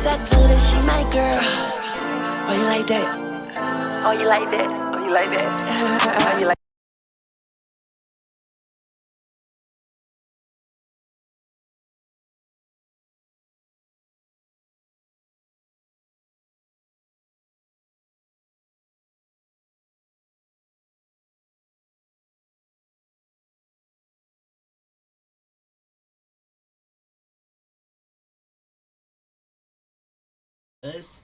I told her she my girl. Oh, you like that? Oh, you like that? Oh, you like that? Oh, you like This.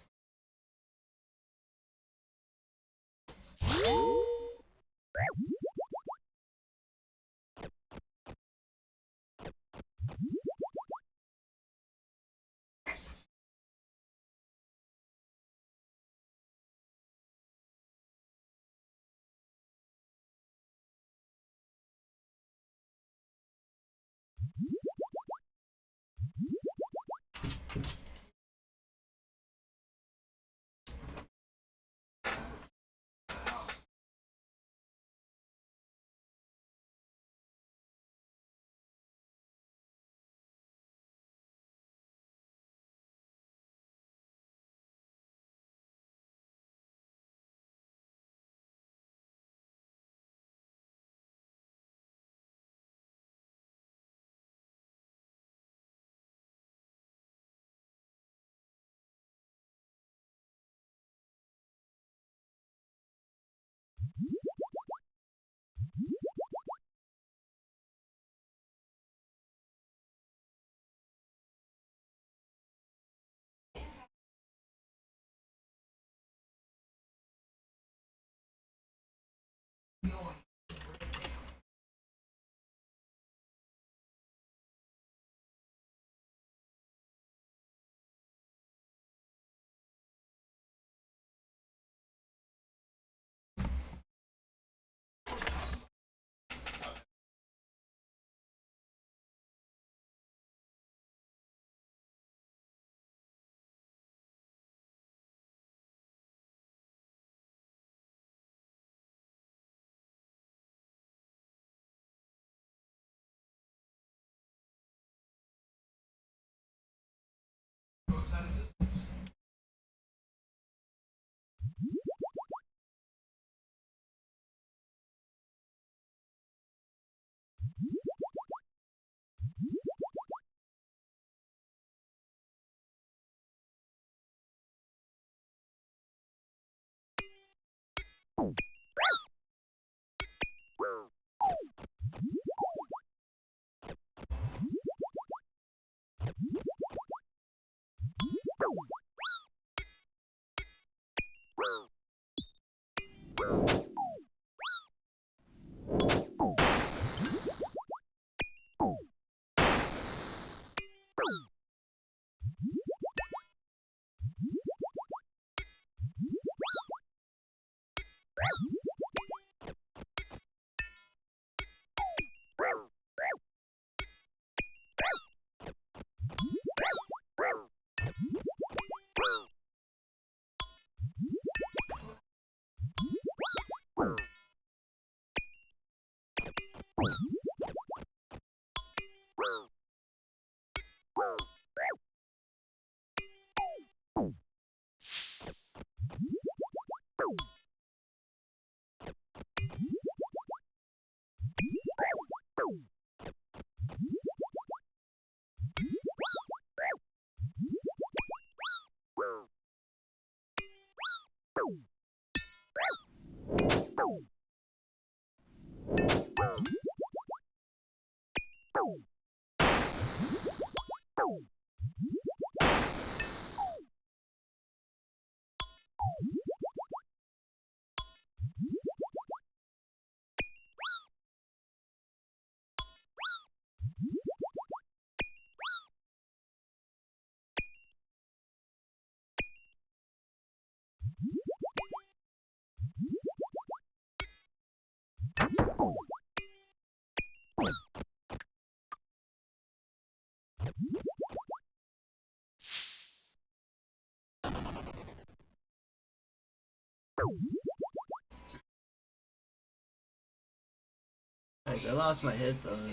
Nice, I lost my headphones.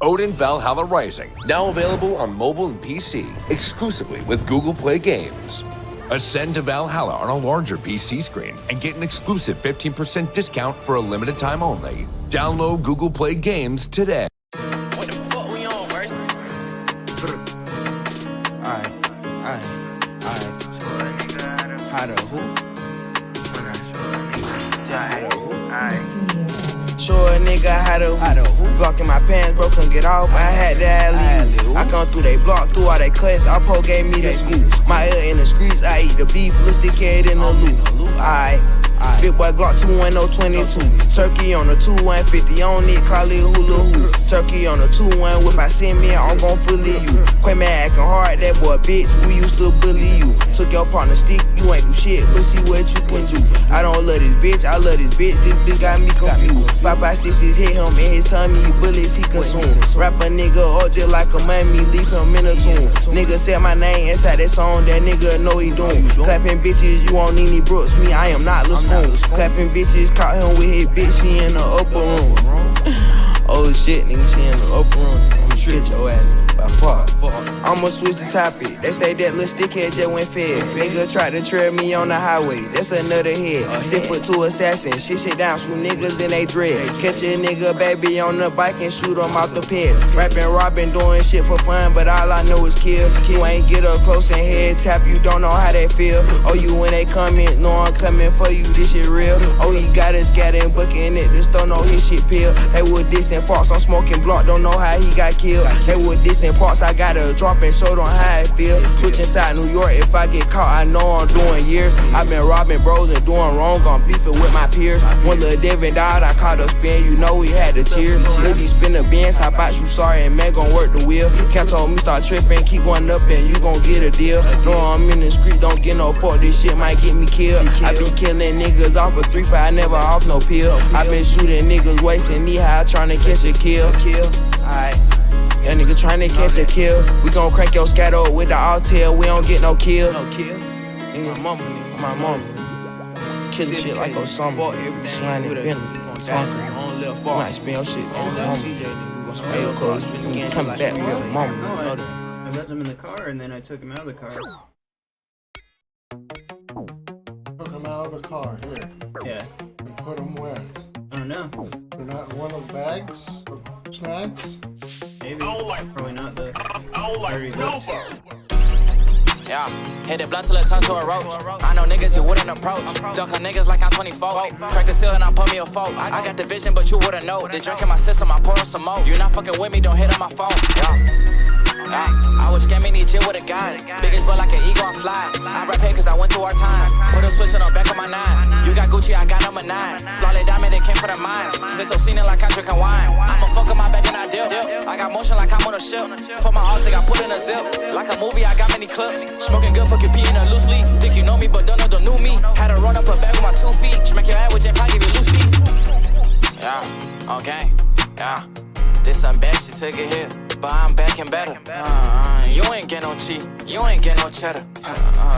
Odin Valhalla Rising, now available on mobile and PC, exclusively with Google Play Games. Ascend to Valhalla on a larger PC screen and get an exclusive 15% discount for a limited time only. Download Google Play Games today. What the fuck we on, first? Alright. How the who? How the who? Show a nigga how to who. Blocking my pants, bro, couldn't get off. I had to alley. I come through they block, through all they cuts. Oppo gave me the scoop. My ear in the streets, I eat the beef, listed kid in the loop. Alright. Big boy Glock 21022. Turkey on the 2150 on it, call it hula hoop. Turkey on the 21 whip, I send me, I'm gon' fully you. Quay man acting hard, that boy bitch, we used to bully you. Took your partner stick, you ain't do shit, but see what you can do. I don't love this bitch, I love this bitch, this bitch got me confused. 5.56 hit him in his tummy, bullets he consume. Rap a nigga up just like a mummy, leave him in a tomb. Nigga said my name inside that song, that nigga know he doing. Clapping bitches, you on Nene Brooks, me, I am not Lil Spoon. Clapping bitches, caught him with his bitch, she in the upper room. Oh shit, nigga, she in the upper room. I'ma shit your ass by far. I'ma switch the topic. They say that little stickhead just went fed. Nigga tried to trail me on the highway. That's another head. 6 foot 2 assassin. Shit down, shoot niggas in they dread. Catch a nigga baby on the bike and shoot him off the ped. Rapping, robbing, doing shit for fun, but all I know is kill. You ain't get up close and head tap, you don't know how they feel. Oh, you when they coming, know I'm coming for you, this shit real. Oh, he got it scattered, booking it, this don't know his shit pill. They would dissing Fox, I'm smoking block, don't know how he got killed. They would dissing Fox, I gotta drop and show them how it feel. Switch inside New York, if I get caught, I know I'm doing years. I been robbing bros and doing wrong, I'm beefing with my peers. One little Devin died, I caught a spin, you know we had to cheer. Lily spin the Benz, hop out, you sorry, and man gon' work the wheel. Can't told me start tripping, keep going up and you gon' get a deal. No, I'm in the street, don't get no fuck, this shit might get me killed. I be killing niggas off a 3-5, never off no pill. I been shooting niggas wasting knee high, trying to catch a kill. Alright. That nigga tryna catch a kill. We gon' crank your scat up with the all-tail. We don't get no kill. Nigga, my mama. Killing shit like Osama. Slime and Bentley. Talking. You might spend your shit on the mama. We gon' spend your clothes. We come back for your mama. No, I left him in the car and then I took him out of the car. Took them out of the car, here. Yeah. And put them where? I don't know. They're not in one of the bags of snacks? Maybe. Probably not the dirty looks. Yeah, hit it blunt till it turns to a roach. I know niggas you wouldn't approach. Dunk on niggas like I'm 24. Crack the seal and I put me a fork. I got the vision, but you wouldn't know. They drink in my system, I pour on some more. You not fucking with me, don't hit on my phone. Yeah, I was scamming each with a guy. Biggest but like an eagle, I fly. I rap here cause I went through our time. Put a switch on the back of my 9. You got Gucci, I got number 9. Flawless diamond, they came for the mines. Since seen it like I'm drinking wine. I'ma fuck up my back and I dip. I got motion like I'm on a ship. For my arms, I put in a zip. Like a movie, I got many clips. Smoking good, put your pee in a loose leaf. Think you know me, but don't know the new me. Had to run up a bag with my 2 feet. Smack your ass with J5, give you loose teeth. Yeah, okay, yeah. This some bad shit, take it here. But I'm back and better. You ain't get no cheat, you ain't get no cheddar.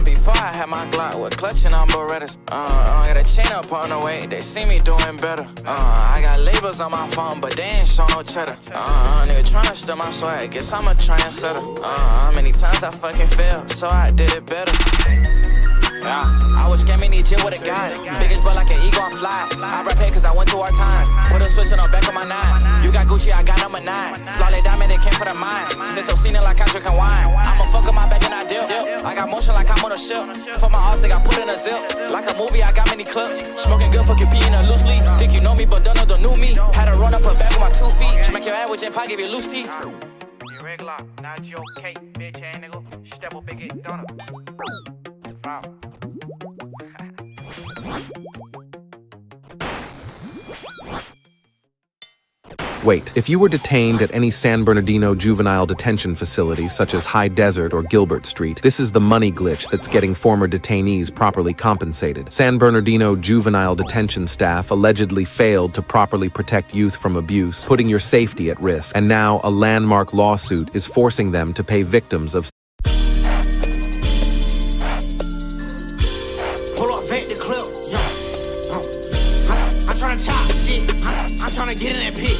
Before I had my Glock with clutching on Berettas. Got a chain up on the way, they see me doing better. I got labels on my phone, but they ain't show no cheddar. Nigga tryna steal my swag, guess I'm a trendsetter. Many times I fucking failed, so I did it better. Yeah, I was scamming each with a guy. Biggest but like an eagle, I fly. I rap here cause I went through our time. Put a switch on the back of my 9. You got Gucci, I got number 9. Flawless diamond, they came for the mines. Since seen it like I'm drinking wine. I'ma fuck up my back and I dip. I got motion like I'm on a ship. For my arms, they got put in a zip. Like a movie, I got many clips. Smoking good, put your pee in a loose leaf. Think you know me, but don't know the new me. Had to run up a bag with my 2 feet. Smack your ass with J5, give you loose teeth. Regular, not your cake, bitch ass nigga. Step up, big donut. Wow. Wait, if you were detained at any San Bernardino juvenile detention facility such as High Desert or Gilbert Street, this is the money glitch that's getting former detainees properly compensated. San Bernardino juvenile detention staff allegedly failed to properly protect youth from abuse, putting your safety at risk, and now a landmark lawsuit is forcing them to pay victims of I'm tryna get in that pit.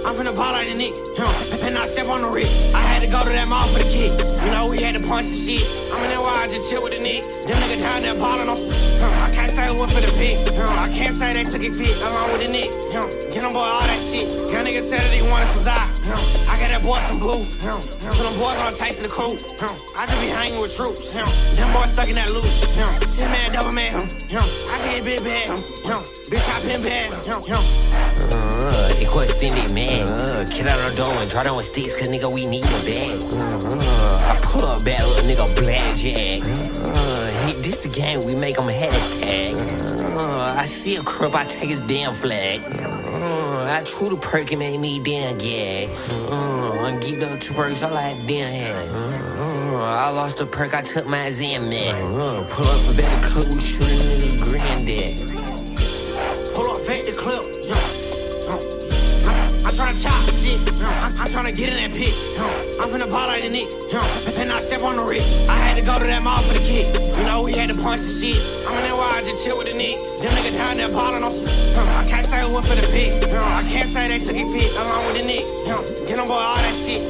I'm finna ball like like the Nick, and I step on the rig. I had to go to that mall for the kick. You know, we had to punch the shit. I'm in that wire, I just chill with the Knicks. Them niggas down there ballin' on I can't say what for the pick. I can't say they took it fit along with the Nick. Get them boy all that shit. Young niggas said that they wanted some Zai. I got that boy some blue. So them boys on the taste of the cool. I just be hanging with troops. Them boys stuck in that loop. 10 man, double man. I get big bad. Bitch, I been bad. Equal extended man. Get out of the door and draw down with sticks, cause nigga, we need a bag. I pull up bad little nigga, blackjack. This the game, we make them hashtag. I see a crop, I take his damn flag. I chew the perk and make me damn gag. I get up 2 perks, I like damn head. I lost the perk, I took my Xanax. Pull up the clip, we shoot a nigga granddad. Pull up, vet the clip. I'm tryna chop shit. I'm tryna get in that pit. I'm finna ball like the Nick. And I step on the rig. I had to go to that mall for the kick. You know, we had to punch the shit. I'm in that wire, I just chill with the Knicks. Them niggas down there ballin' on I can't say what for the pick. I can't say they took it fit along with the Nick. Get them boy all that shit.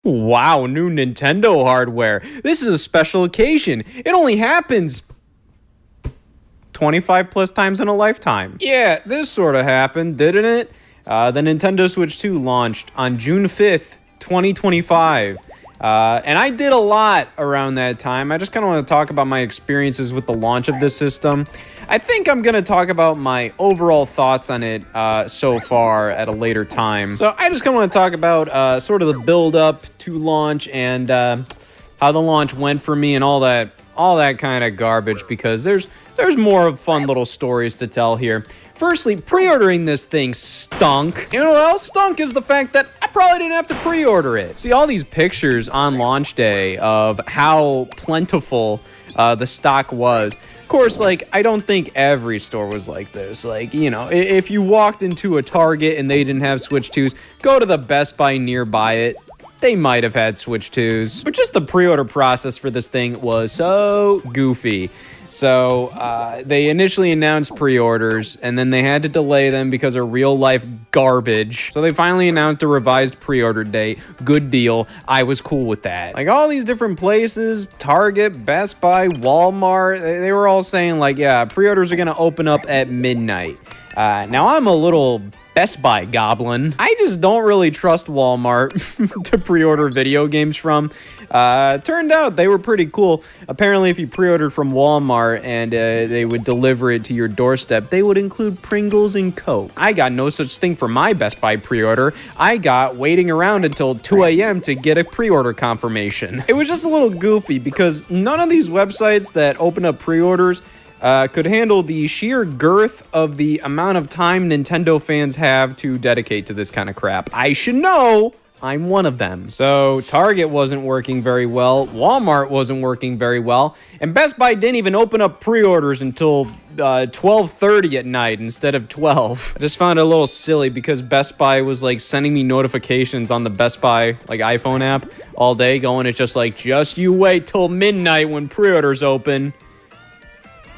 Wow, new Nintendo hardware. This is a special occasion. It only happens 25 plus times in a lifetime. Yeah, this sort of happened, didn't it? The Nintendo Switch 2 launched on June 5th, 2025. And I did a lot around that time. I just kind of want to talk about my experiences with the launch of this system. I think I'm going to talk about my overall thoughts on it so far at a later time. So I just kind of want to talk about sort of the build up to launch and how the launch went for me and all that kind of garbage, because there's more of fun little stories to tell here. Firstly, pre-ordering this thing stunk. You know what else stunk is the fact that I probably didn't have to pre-order it. See all these pictures on launch day of how plentiful the stock was. Of course, like, I don't think every store was like this. Like, you know, if you walked into a Target and they didn't have Switch 2s, go to the Best Buy nearby it. They might have had Switch 2s. But just the pre-order process for this thing was so goofy. So they initially announced pre-orders, and then they had to delay them because of real-life garbage. So they finally announced a revised pre-order date. Good deal. I was cool with that. Like, all these different places, Target, Best Buy, Walmart, they were all saying, like, yeah, pre-orders are going to open up at midnight. Now, I'm a little Best Buy goblin. I just don't really trust Walmart to pre-order video games from. Turned out they were pretty cool. Apparently, if you pre-ordered from Walmart and they would deliver it to your doorstep, they would include Pringles and Coke. I got no such thing for my Best Buy pre-order. I got waiting around until 2 a.m. to get a pre-order confirmation. It was just a little goofy because none of these websites that open up pre-orders could handle the sheer girth of the amount of time Nintendo fans have to dedicate to this kind of crap. I should know. I'm one of them. So Target wasn't working very well, Walmart wasn't working very well, and Best Buy didn't even open up pre-orders until 12:30 at night instead of 12. I just found it a little silly because Best Buy was like sending me notifications on the Best Buy like iPhone app all day going, it's just like, just you wait till midnight when pre-orders open.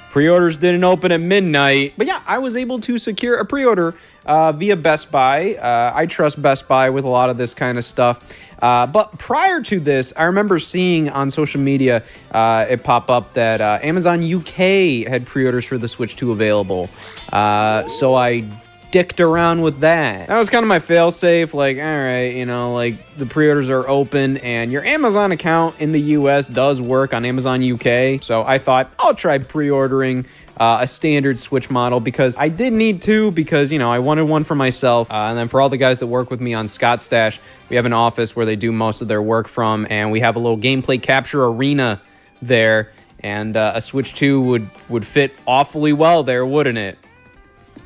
Pre-orders didn't open at midnight. But yeah, I was able to secure a pre-order via Best Buy. I trust Best Buy with a lot of this kind of stuff. But prior to this, I remember seeing on social media it pop up that Amazon UK had pre-orders for the Switch 2 available. So I dicked around with that. That was kind of my fail-safe, like, all right, you know, like, the pre-orders are open, and your Amazon account in the US does work on Amazon UK, so I thought, I'll try pre-ordering a standard Switch model, because I did need to, because, you know, I wanted one for myself, and then for all the guys that work with me on Scott Stash, we have an office where they do most of their work from, and we have a little gameplay capture arena there, and a Switch 2 would fit awfully well there, wouldn't it?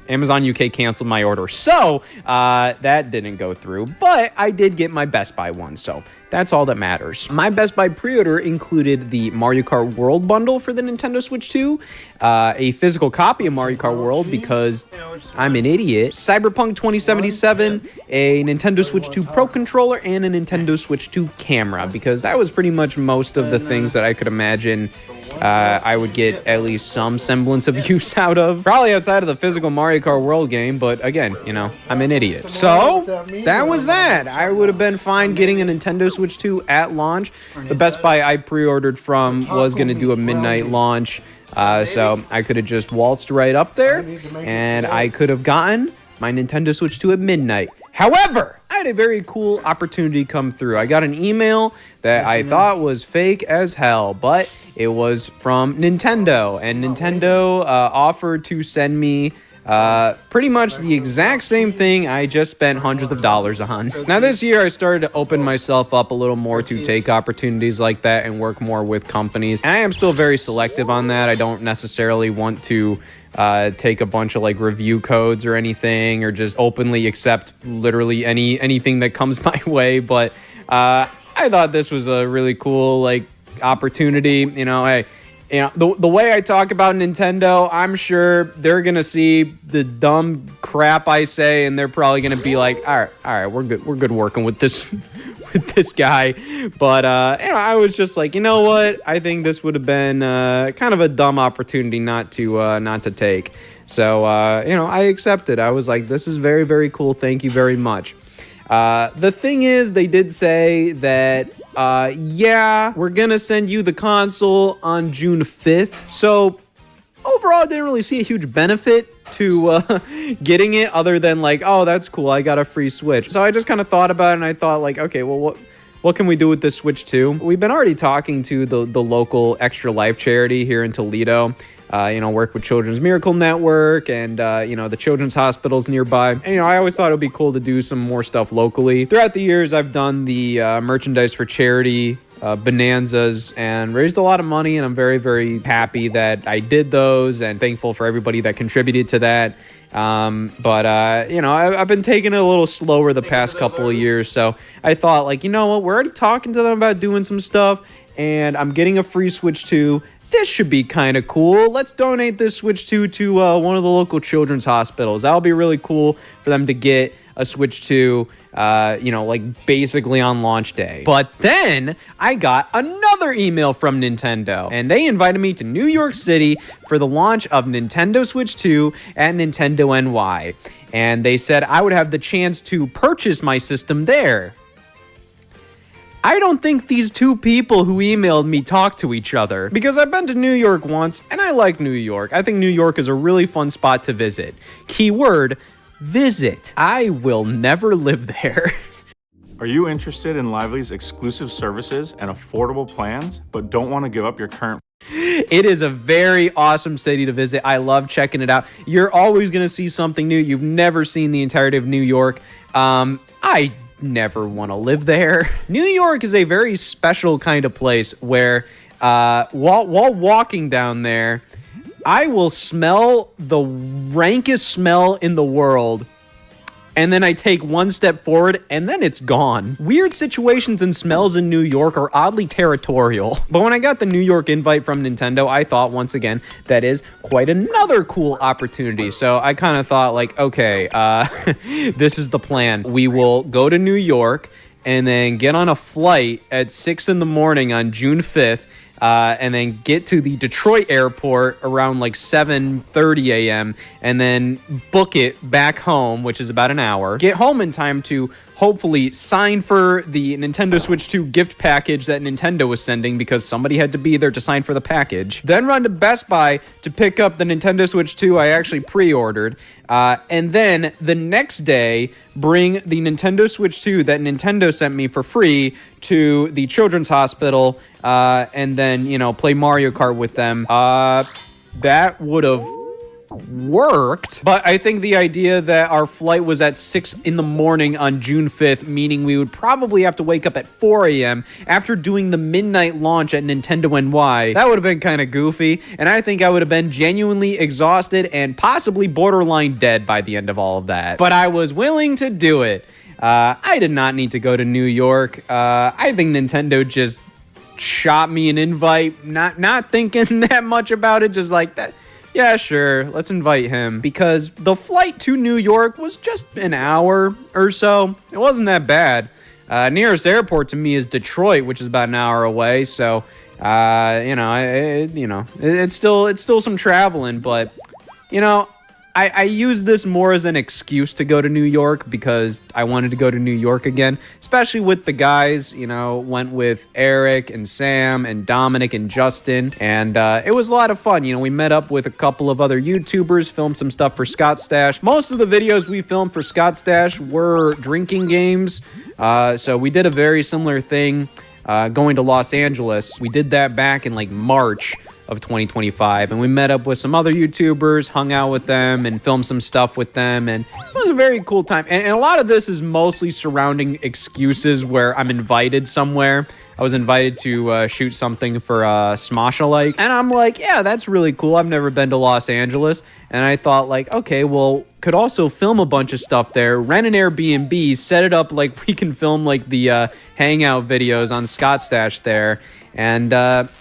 Amazon UK canceled my order. So that didn't go through, but I did get my Best Buy one. So that's all that matters. My Best Buy pre-order included the Mario Kart World bundle for the Nintendo Switch 2, a physical copy of Mario Kart World because I'm an idiot, Cyberpunk 2077, a Nintendo Switch 2 Pro controller, and a Nintendo Switch 2 camera, because that was pretty much most of the things that I could imagine I would get at least some semblance of use out of. Probably outside of the physical Mario Kart World game, but again, you know, I'm an idiot. So, that was that. I would have been fine getting a Nintendo Switch 2 at launch. The Best Buy I pre-ordered from was going to do a midnight launch, so I could have just waltzed right up there, and I could have gotten my Nintendo Switch 2 at midnight. However, I had a very cool opportunity come through. I got an email that I thought was fake as hell, but it was from Nintendo, and Nintendo offered to send me pretty much the exact same thing I just spent hundreds of dollars on. Now this year I started to open myself up a little more to take opportunities like that and work more with companies. And I am still very selective on that. I don't necessarily want to take a bunch of like review codes or anything, or just openly accept literally anything that comes my way. But I thought this was a really cool like opportunity. You know, hey, you know, the way I talk about Nintendo, I'm sure they're gonna see the dumb crap I say, and they're probably gonna be like, all right, we're good working with this with this guy. But you know, I was just like, you know what? I think this would have been kind of a dumb opportunity not to take. So you know, I accepted. I was like, this is very, very cool. Thank you very much. The thing is, they did say that, yeah, we're gonna send you the console on June 5th. So overall, I didn't really see a huge benefit to getting it, other than like, oh, that's cool, I got a free Switch. So I just kind of thought about it, and I thought like, okay, well, what can we do with this Switch 2? We've been already talking to the local Extra Life charity here in Toledo. You know, work with Children's Miracle Network and, you know, the children's hospitals nearby. And, you know, I always thought it would be cool to do some more stuff locally. Throughout the years, I've done the merchandise for charity bonanzas and raised a lot of money, and I'm very, very happy that I did those and thankful for everybody that contributed to that. But you know, I've been taking it a little slower the past couple of years, so I thought like, you know what, we're already talking to them about doing some stuff, and I'm getting a free Switch 2. This should be kind of cool. Let's donate this Switch 2 to one of the local children's hospitals. That'll be really cool for them to get a Switch 2, you know, like basically on launch day. But then I got another email from Nintendo, and they invited me to New York City for the launch of Nintendo Switch 2 at Nintendo NY. And they said I would have the chance to purchase my system there. I don't think these two people who emailed me talk to each other, because I've been to New York once and I like New York. I think New York is a really fun spot to visit. Keyword, visit. I will never live there. Are you interested in Lively's exclusive services and affordable plans, but don't want to give up your current? It is a very awesome city to visit. I love checking it out. You're always going to see something new. You've never seen the entirety of New York. I never want to live there. New York is a very special kind of place where while walking down there, I will smell the rankest smell in the world, and then I take one step forward, and then it's gone. Weird situations and smells in New York are oddly territorial. But when I got the New York invite from Nintendo, I thought, once again, that is quite another cool opportunity. So I kind of thought, like, okay, this is the plan. We will go to New York and then get on a flight at 6 in the morning on June 5th, and then get to the Detroit airport around like 7:30 a.m. and then book it back home, which is about an hour. Get home in time to hopefully sign for the Nintendo Switch 2 gift package that Nintendo was sending, because somebody had to be there to sign for the package. Then run to Best Buy to pick up the Nintendo Switch 2 I actually pre-ordered. And then the next day, bring the Nintendo Switch 2 that Nintendo sent me for free to the children's hospital, and then, you know, play Mario Kart with them. That would have worked, but I think the idea that our flight was at 6 in the morning on June 5th, meaning we would probably have to wake up at 4 a.m. after doing the midnight launch at Nintendo NY, that would have been kind of goofy, and I think I would have been genuinely exhausted and possibly borderline dead by the end of all of that. But I was willing to do it. I did not need to go to New York. I think Nintendo just shot me an invite, not thinking that much about it, just like that. Yeah, sure, let's invite him. Because the flight to New York was just an hour or so. It wasn't that bad. Nearest airport to me is Detroit, which is about an hour away. So, it's still some traveling, but I use this more as an excuse to go to New York because I wanted to go to New York again, especially with the guys, went with Eric and Sam and Dominic and Justin, and it was a lot of fun. We met up with a couple of other YouTubers, filmed some stuff for Scott Stash. Most of the videos we filmed for Scott Stash were drinking games, so we did a very similar thing going to Los Angeles. We did that back in like March of 2025, and we met up with some other YouTubers, hung out with them, and filmed some stuff with them, and it was a very cool time. And a lot of this is mostly surrounding excuses where I'm invited somewhere. I was invited to shoot something for Smosh-alike, and I'm like, yeah, that's really cool. I've never been to Los Angeles, and I thought like, okay, well, could also film a bunch of stuff there, rent an Airbnb, set it up like we can film like the hangout videos on Scott Stash there, and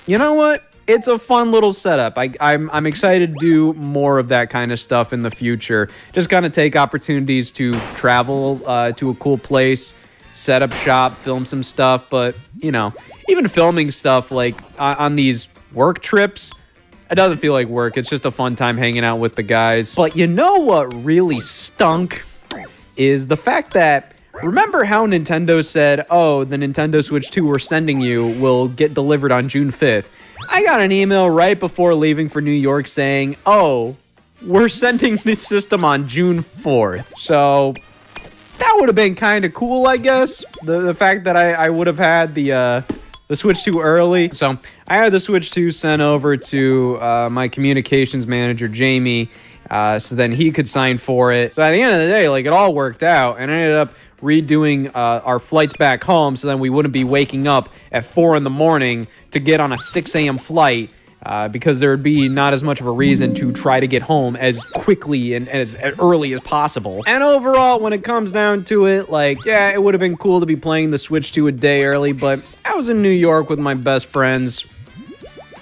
you know what? It's a fun little setup. I'm excited to do more of that kind of stuff in the future. Just kind of take opportunities to travel to a cool place, set up shop, film some stuff. But, even filming stuff like on these work trips, it doesn't feel like work. It's just a fun time hanging out with the guys. But you know what really stunk is the fact that, remember how Nintendo said, oh, the Nintendo Switch 2 we're sending you will get delivered on June 5th. I got an email right before leaving for New York saying, oh, we're sending this system on June 4th. So that would have been kind of cool, I guess. The fact that I would have had the Switch 2 early. So I had the Switch 2 sent over to my communications manager, Jamie, so then he could sign for it. So at the end of the day, like, it all worked out, and I ended up redoing our flights back home so then we wouldn't be waking up at 4 in the morning to get on a 6 a.m. flight because there would be not as much of a reason to try to get home as quickly and as early as possible. And overall, when it comes down to it, like, yeah, it would have been cool to be playing the Switch 2 a day early, but I was in New York with my best friends.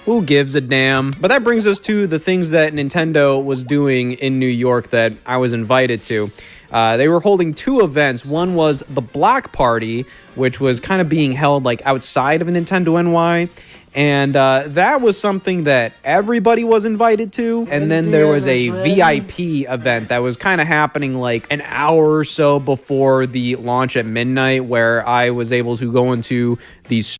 Who gives a damn? But that brings us to the things that Nintendo was doing in New York that I was invited to. They were holding 2 events. One was the Block Party, which was kind of being held like outside of Nintendo NY. And that was something that everybody was invited to. And then there was a VIP event that was kind of happening like an hour or so before the launch at midnight, where I was able to go into these...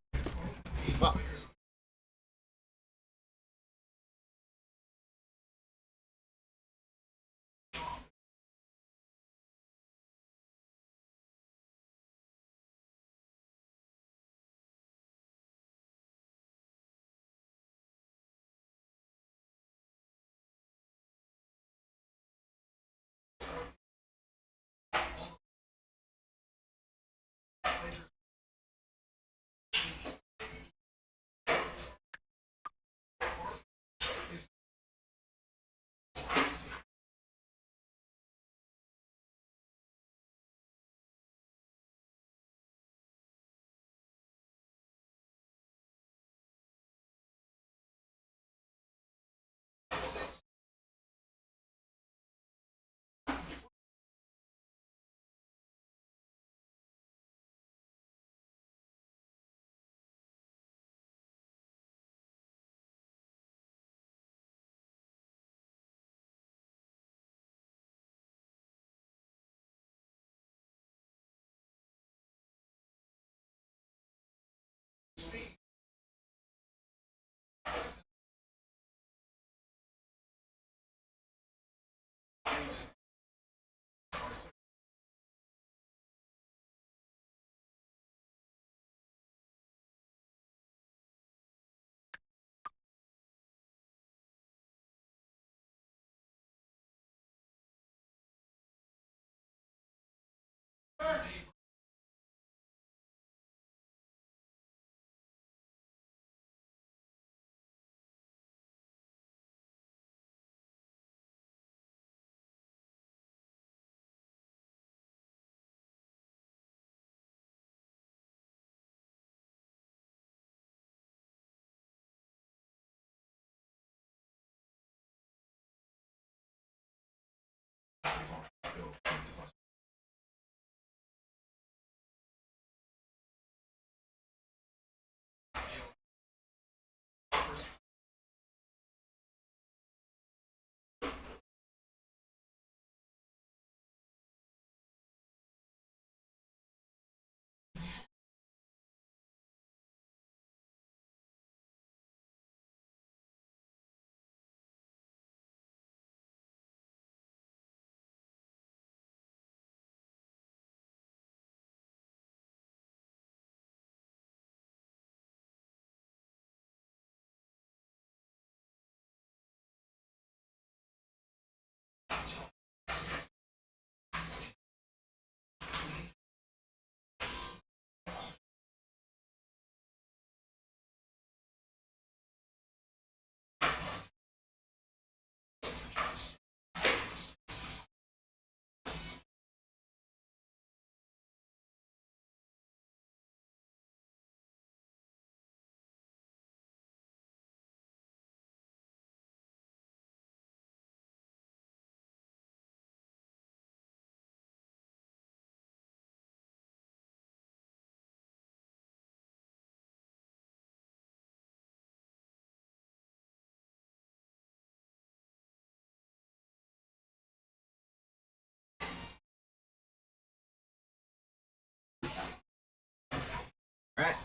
Alright.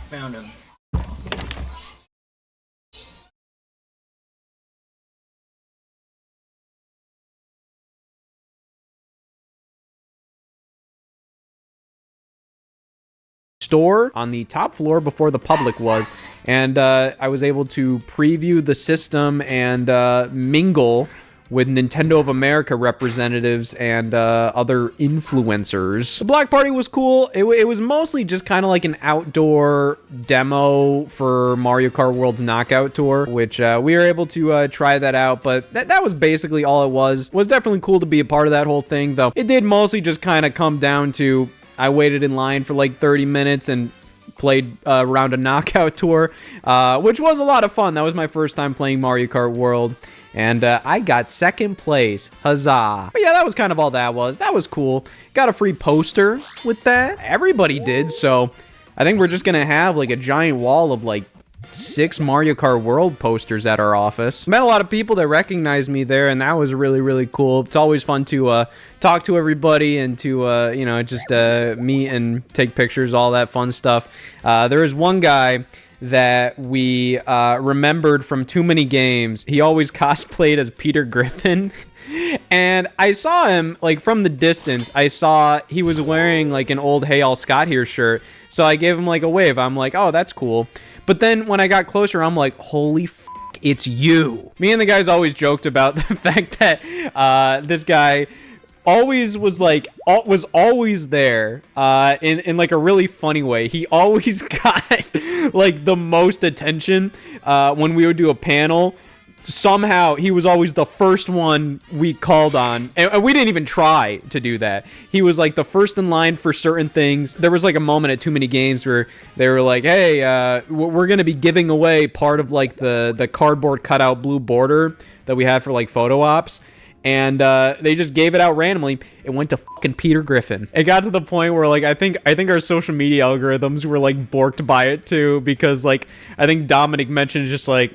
Found him. Store on the top floor before the public was, and I was able to preview the system and mingle with Nintendo of America representatives and other influencers. The block party was cool. It was mostly just kind of like an outdoor demo for Mario Kart World's Knockout Tour, which we were able to try that out, but that was basically all it was. It was definitely cool to be a part of that whole thing, though. It did mostly just kind of come down to I waited in line for like 30 minutes and played around a knockout tour, which was a lot of fun. That was my first time playing Mario Kart World, and I got second place. Huzzah. But yeah, that was kind of all that was. That was cool. Got a free poster with that. Everybody did, so I think we're just going to have like a giant wall of like 6 Mario Kart World posters at our office. Met a lot of people that recognized me there, and that was really, really cool. It's always fun to talk to everybody and to, you know, just meet and take pictures, all that fun stuff. There was one guy that we remembered from Too Many Games. He always cosplayed as Peter Griffin. And I saw him, like, from the distance. I saw he was wearing, like, an old Hey All Scott Here shirt. So I gave him, like, a wave. I'm like, oh, that's cool. But then when I got closer, I'm like, holy f***, it's you. Me and the guys always joked about the fact that this guy always was like, was always there in like a really funny way. He always got like the most attention when we would do a panel. Somehow he was always the first one we called on, and we didn't even try to do that. He was like the first in line for certain things. There was like a moment at Too Many Games where they were like, hey, we're gonna be giving away part of like the cardboard cutout blue border that we had for like photo ops, and they just gave it out randomly. It went to fucking Peter Griffin. It got to the point where like I think our social media algorithms were like borked by it too, because like I think Dominic mentioned just like,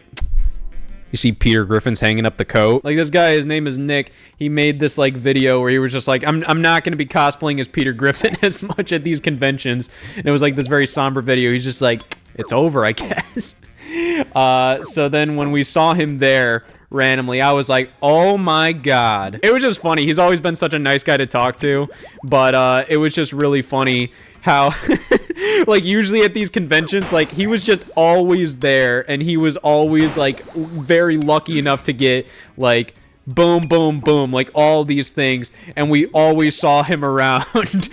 you see Peter Griffin's hanging up the coat. Like this guy, his name is Nick. He made this like video where he was just like, I'm not going to be cosplaying as Peter Griffin as much at these conventions. And it was like this very somber video. He's just like, it's over, I guess. So then when we saw him there randomly, I was like, oh my God. It was just funny. He's always been such a nice guy to talk to, but it was just really funny how like usually at these conventions, like he was just always there, and he was always like very lucky enough to get like boom, boom, boom, like all these things, and we always saw him around,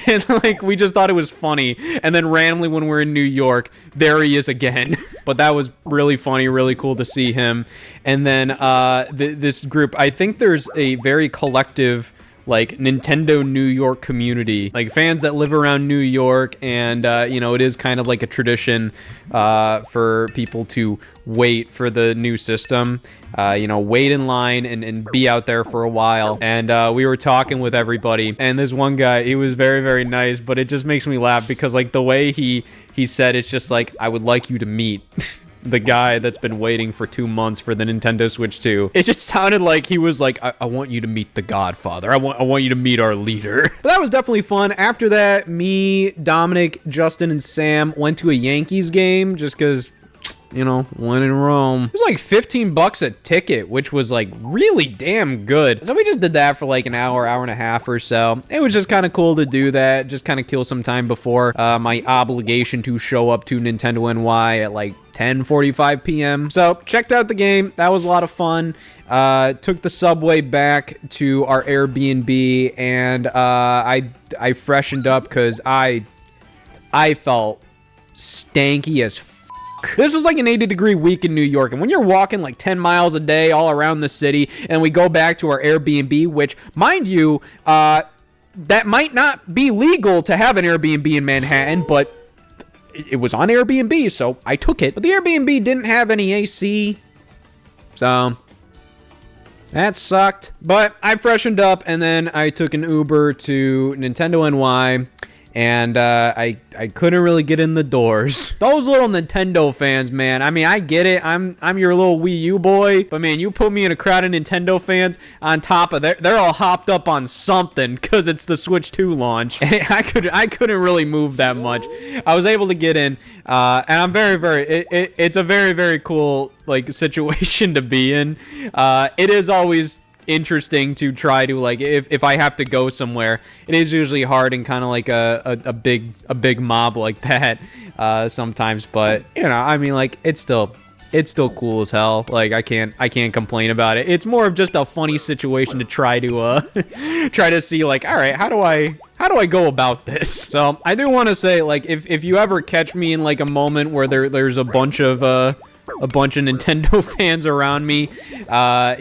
and like we just thought it was funny. And then randomly when we're in New York, there he is again. But that was really funny, really cool to see him. And then this group, I think there's a very collective like Nintendo New York community, like fans that live around New York, and you know, it is kind of like a tradition for people to wait for the new system, you know, wait in line and be out there for a while. And we were talking with everybody, and this one guy, he was very, very nice, but it just makes me laugh because like the way he said, it's just like, I would like you to meet the guy that's been waiting for 2 months for the Nintendo Switch 2. It just sounded like he was like, I want you to meet the Godfather. I want you to meet our leader. But that was definitely fun. After that, me, Dominic, Justin, and Sam went to a Yankees game just because, you know, when in Rome. It was like 15 bucks a ticket, which was like really damn good. So we just did that for like an hour and a half or so. It was just kind of cool to do that, just kind of kill some time before my obligation to show up to Nintendo NY at like 10:45 p.m. So checked out the game. That was a lot of fun. Took the subway back to our Airbnb, and I freshened up because I felt stanky as This was like an 80-degree week in New York, and when you're walking like 10 miles a day all around the city, and we go back to our Airbnb, which, mind you, that might not be legal to have an Airbnb in Manhattan, but it was on Airbnb, so I took it. But the Airbnb didn't have any AC, so that sucked. But I freshened up, and then I took an Uber to Nintendo NY, and I couldn't really get in the doors. Those little Nintendo fans, man. I mean, I get it. I'm your little Wii U boy, but man, you put me in a crowd of Nintendo fans on top of they're all hopped up on something because it's the Switch 2 launch. I couldn't really move that much. I was able to get in, and I'm it's a very, very cool like situation to be in. It is always interesting to try to, like, if I have to go somewhere, it is usually hard and kind of like a big mob like that sometimes, but you know, I mean, like, it's still cool as hell. Like, I can't complain about it. It's more of just a funny situation to try to see, like, all right, how do I go about this? So I do want to say, like, if you ever catch me in like a moment where there's a bunch of Nintendo fans around me,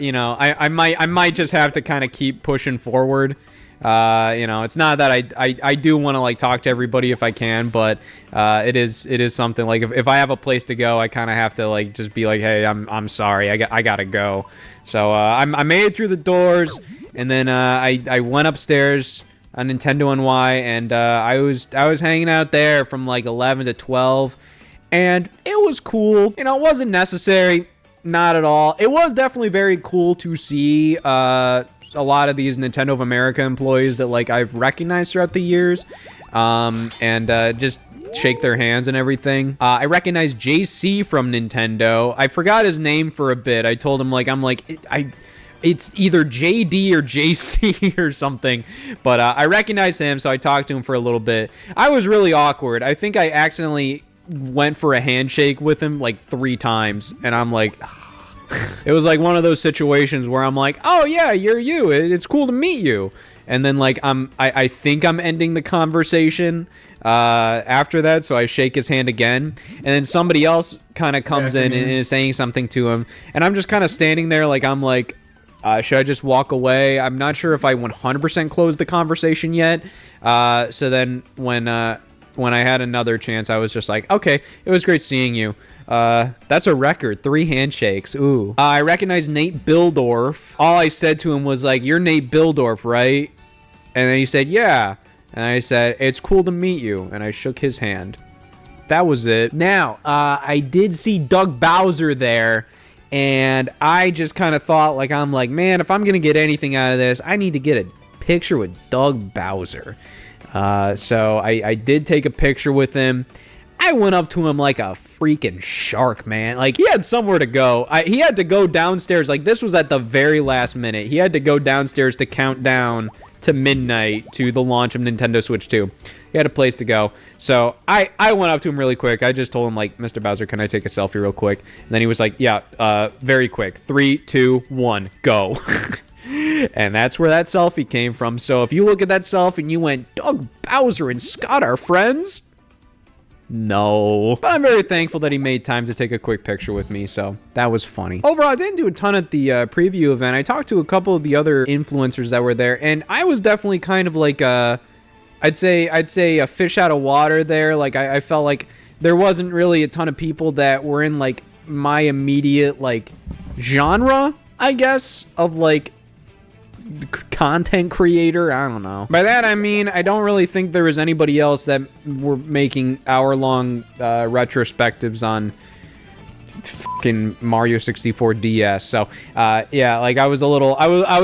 you know, I might just have to kind of keep pushing forward. You know, it's not that I do want to like talk to everybody if I can, but it is something like if I have a place to go, I kind of have to like just be like, hey, I'm sorry, I gotta go. So I made it through the doors, and then I went upstairs on Nintendo NY, and I was hanging out there from like 11 to 12. And it was cool. You know, it wasn't necessary. Not at all. It was definitely very cool to see a lot of these Nintendo of America employees that, like, I've recognized throughout the years. And just shake their hands and everything. I recognized JC from Nintendo. I forgot his name for a bit. I told him, it's either JD or JC or something, but I recognized him, so I talked to him for a little bit. I was really awkward. I think I accidentally went for a handshake with him like 3 times, and I'm like, it was like one of those situations where I'm like, oh yeah, you're you, it's cool to meet you, and then like I think I'm ending the conversation after that, so I shake his hand again, and then somebody else kind of comes in and is saying something to him, and I'm just kind of standing there like, I'm like, should I just walk away? I'm not sure if I 100% closed the conversation yet. So then when I had another chance, I was just like, okay, it was great seeing you. That's a record, 3 handshakes. Ooh. I recognized Nate Bildorf. All I said to him was like, you're Nate Bildorf, right? And then he said, yeah. And I said, it's cool to meet you. And I shook his hand. That was it. Now, I did see Doug Bowser there. And I just kind of thought, like, I'm like, man, if I'm going to get anything out of this, I need to get a picture with Doug Bowser. So I did take a picture with him. I went up to him like a freaking shark, man. Like, he had somewhere to go. He had to go downstairs. Like, this was at the very last minute. He had to go downstairs to count down to midnight to the launch of Nintendo Switch 2. He had a place to go. So I went up to him really quick. I just told him, like, Mr. Bowser, can I take a selfie real quick? And then he was like, yeah, very quick. 3, 2, 1, go. And that's where that selfie came from. So if you look at that selfie and you went, Doug Bowser and Scott are friends, No. But I'm very thankful that he made time to take a quick picture with me, so that was funny. Overall, I didn't do a ton at the preview event. I talked to a couple of the other influencers that were there, and I was definitely kind of like I'd say a fish out of water there. Like I felt like there wasn't really a ton of people that were in like my immediate like genre, I guess, of like content creator. I don't know. By that I mean I don't really think there was anybody else that were making hour-long retrospectives on fucking Mario 64 DS. So yeah, like I was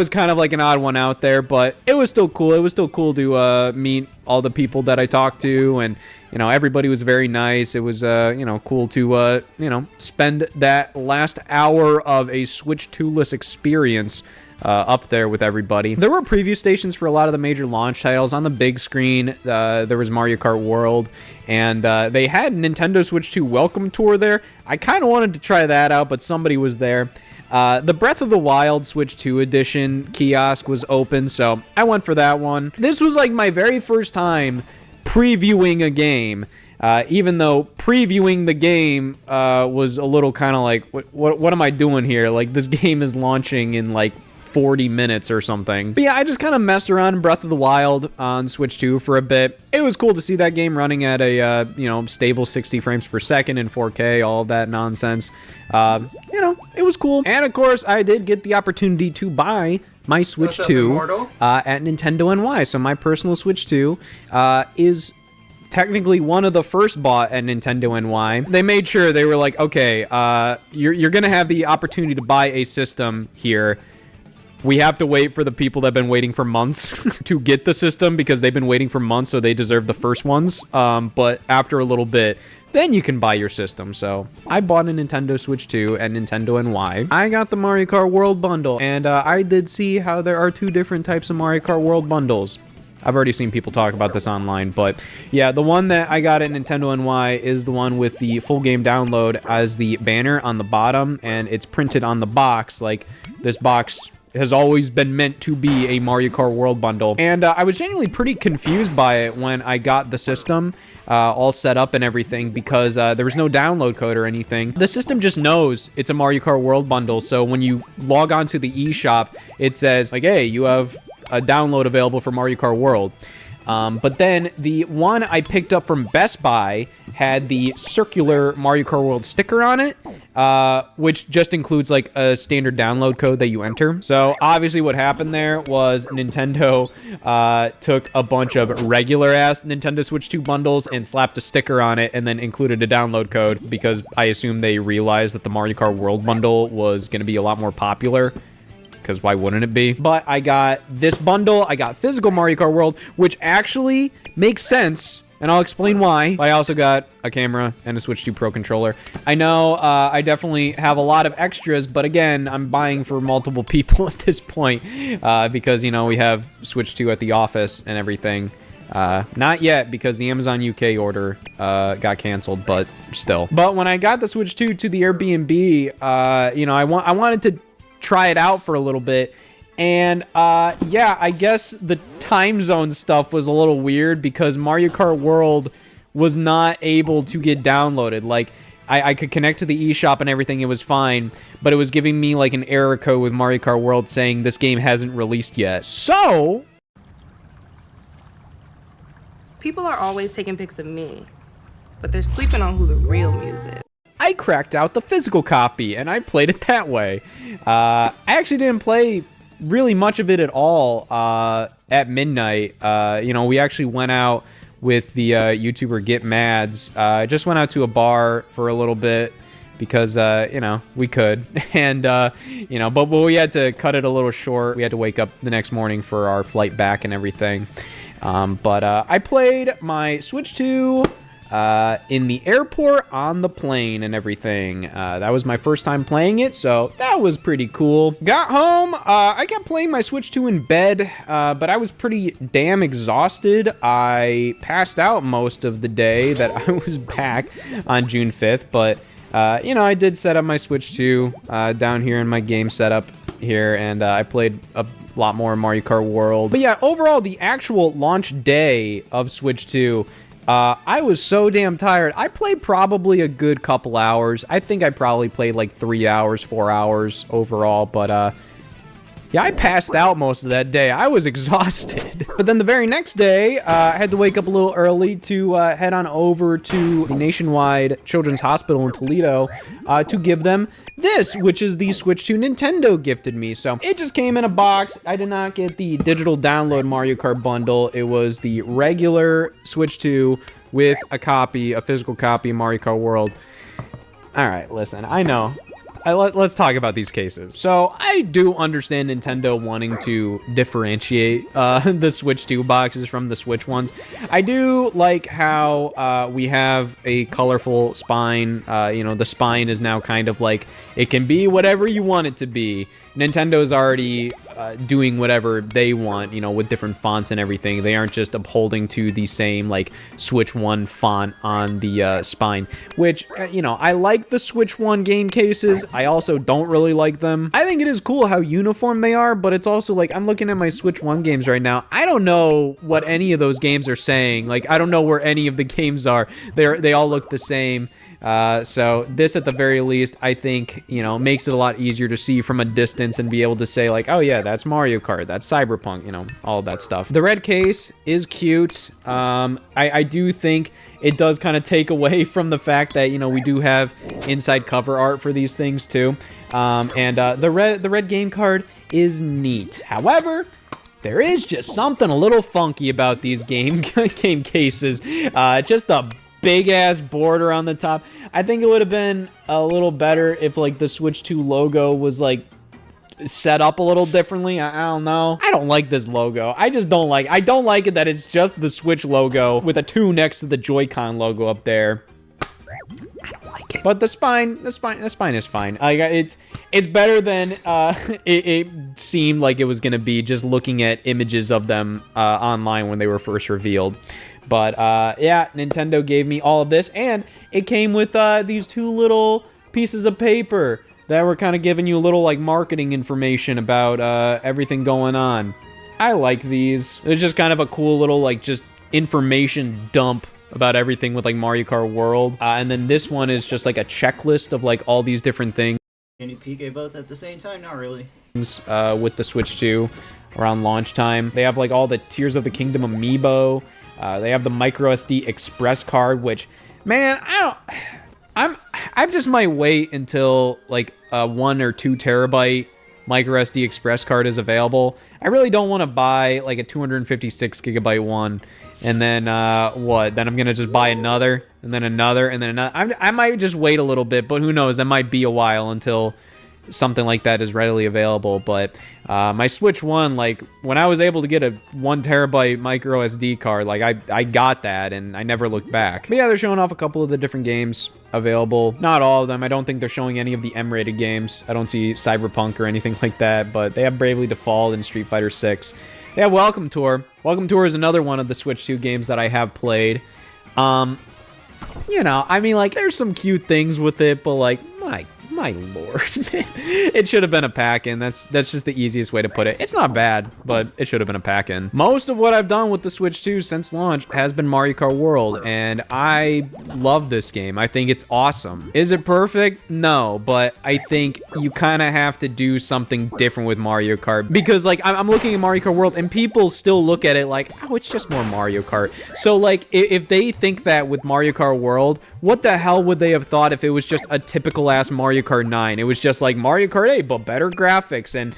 kind of like an odd one out there, but it was still cool. It was still cool to meet all the people that I talked to, and you know, everybody was very nice. It was you know, cool to you know, spend that last hour of a Switch 2-less experience up there with everybody. There were preview stations for a lot of the major launch titles. On the big screen, there was Mario Kart World, and they had Nintendo Switch 2 welcome tour there. I kind of wanted to try that out, but somebody was there. The Breath of the Wild Switch 2 edition kiosk was open, so I went for that one. This was like my very first time previewing a game, even though previewing the game was a little kind of like, what am I doing here? Like, this game is launching in like 40 minutes or something. But yeah, I just kind of messed around in Breath of the Wild on Switch 2 for a bit. It was cool to see that game running at a, you know, stable 60 frames per second in 4K, all of that nonsense. You know, it was cool. And of course, I did get the opportunity to buy my Switch 2 at Nintendo NY. So my personal Switch 2 is technically one of the first bought at Nintendo NY. They made sure, they were like, okay, you're going to have the opportunity to buy a system here. We have to wait for the people that have been waiting for months to get the system, because they've been waiting for months, so they deserve the first ones. But after a little bit, then you can buy your system. So I bought a Nintendo Switch 2 at Nintendo NY. I got the Mario Kart World Bundle, and I did see how there are two different types of Mario Kart World Bundles. I've already seen people talk about this online, but yeah, the one that I got at Nintendo NY is the one with the full game download as the banner on the bottom, and it's printed on the box. Like, this box has always been meant to be a Mario Kart World Bundle. And I was genuinely pretty confused by it when I got the system all set up and everything, because there was no download code or anything. The system just knows it's a Mario Kart World Bundle, so when you log on to the eShop, it says, like, hey, you have a download available for Mario Kart World. But then the one I picked up from Best Buy had the circular Mario Kart World sticker on it, which just includes like a standard download code that you enter. So obviously what happened there was Nintendo took a bunch of regular ass Nintendo Switch 2 bundles and slapped a sticker on it and then included a download code, because I assume they realized that the Mario Kart World Bundle was going to be a lot more popular. Because why wouldn't it be? But I got this bundle. I got physical Mario Kart World, which actually makes sense, and I'll explain why. I also got a camera and a Switch 2 Pro controller. I know I definitely have a lot of extras, but again, I'm buying for multiple people at this point, because, you know, we have Switch 2 at the office and everything. Not yet, because the Amazon UK order got canceled, but still. But when I got the Switch 2 to the Airbnb, you know, I wanted to try it out for a little bit, and yeah, I guess the time zone stuff was a little weird, because Mario Kart World was not able to get downloaded. Like, I could connect to the eShop and everything, it was fine, but it was giving me like an error code with Mario Kart World saying this game hasn't released yet. So people are always taking pics of me, but they're sleeping on who the real Muse is. I cracked out the physical copy, and I played it that way. I actually didn't play really much of it at all at midnight. You know, we actually went out with the YouTuber Get Mads. Just went out to a bar for a little bit because, you know, we could. And, you know, but we had to cut it a little short. We had to wake up the next morning for our flight back and everything. But I played my Switch 2... in the airport, on the plane, and everything. That was my first time playing it, so that was pretty cool. Got home, I kept playing my Switch 2 in bed, but I was pretty damn exhausted. I passed out most of the day that I was back on June 5th, but, you know, I did set up my Switch 2 down here in my game setup here, and I played a lot more Mario Kart World. But yeah, overall, the actual launch day of Switch 2 I was so damn tired. I played probably a good couple hours. I think I probably played like 3 hours, 4 hours overall, but yeah, I passed out most of that day. I was exhausted. But then the very next day, I had to wake up a little early to head on over to the Nationwide Children's Hospital in Toledo to give them this, which is the Switch 2 Nintendo gifted me. So it just came in a box. I did not get the digital download Mario Kart bundle. It was the regular Switch 2 with a physical copy of Mario Kart World. All right, listen, I know. Let's talk about these cases. So I do understand Nintendo wanting to differentiate the Switch 2 boxes from the Switch ones. I do like how we have a colorful spine. You know, the spine is now kind of like, it can be whatever you want it to be. Nintendo's already doing whatever they want, you know, with different fonts and everything. They aren't just upholding to the same, like, Switch 1 font on the spine, which, you know, I like the Switch 1 game cases. I also don't really like them. I think it is cool how uniform they are, but it's also, like, I'm looking at my Switch 1 games right now. I don't know what any of those games are saying. Like, I don't know where any of the games are. They all look the same. So this, at the very least, I think, you know, makes it a lot easier to see from a distance and be able to say, like, oh yeah, that's Mario Kart, that's Cyberpunk, you know, all that stuff. The red case is cute. I do think it does kind of take away from the fact that, you know, we do have inside cover art for these things too. The red game card is neat. However, there is just something a little funky about these game cases. Just the big ass border on the top. I think it would have been a little better if, like, the Switch 2 logo was, like, set up a little differently. I don't know. I don't like this logo. I don't like it that it's just the Switch logo with a 2 next to the Joy-Con logo up there. I don't like it. But the spine is fine. It's better than it seemed like it was gonna be just looking at images of them online when they were first revealed. But yeah, Nintendo gave me all of this, and it came with these 2 little pieces of paper that were kind of giving you a little, like, marketing information about everything going on. I like these. It's just kind of a cool little, like, just information dump about everything with, like, Mario Kart World. And then this one is just like a checklist of, like, all these different things. Can you PK both at the same time? Not really. With the Switch 2 around launch time. They have, like, all the Tears of the Kingdom amiibo. They have the micro SD express card, which, man, I just might wait until, like, a 1 or 2 terabyte micro SD express card is available. I really don't want to buy, like, a 256 gigabyte one, and then what? Then I'm gonna just buy another, and then another, and then another. I might just wait a little bit, but who knows? That might be a while until something like that is readily available. But my Switch 1, like, when I was able to get a 1 terabyte micro SD card, like, I got that, and I never looked back. But yeah, they're showing off a couple of the different games available. Not all of them. I don't think they're showing any of the M-rated games. I don't see Cyberpunk or anything like that, but they have Bravely Default and Street Fighter 6. They have Welcome Tour. Welcome Tour is another one of the Switch 2 games that I have played. You know, I mean, like, there's some cute things with it, but, like, my lord, man. It should have been a pack-in. That's just the easiest way to put it. It's not bad, but it should have been a pack-in. Most of what I've done with the Switch 2 since launch has been Mario Kart World, and I love this game. I think it's awesome. Is it perfect? No, but I think you kind of have to do something different with Mario Kart, because, like, I'm looking at Mario Kart World, and people still look at it like, oh, it's just more Mario Kart. So, like, if they think that with Mario Kart World, what the hell would they have thought if it was just a typical-ass Mario Kart 9? It was just like Mario Kart 8, but better graphics and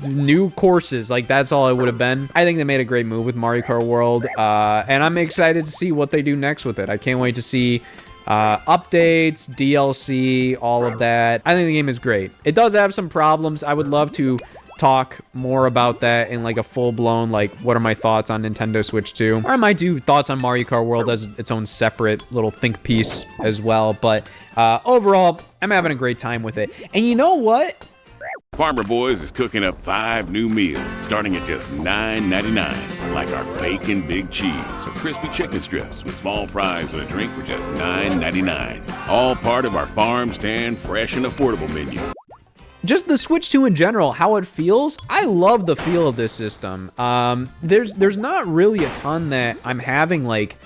new courses. Like, that's all it would have been. I think they made a great move with Mario Kart World, and I'm excited to see what they do next with it. I can't wait to see updates, DLC, all of that. I think the game is great. It does have some problems. I would love to talk more about that in, like, a full-blown, like, what are my thoughts on Nintendo Switch 2, or I might do thoughts on Mario Kart World as its own separate little think piece as well. But overall, I'm having a great time with it. And you know what? Farmer Boys is cooking up 5 new meals starting at just $9.99, like our bacon big cheese or crispy chicken strips with small fries and a drink for just $9.99. All part of our farm stand fresh and affordable menu. Just the Switch 2 in general, how it feels, I love the feel of this system. There's not really a ton that I'm having, like,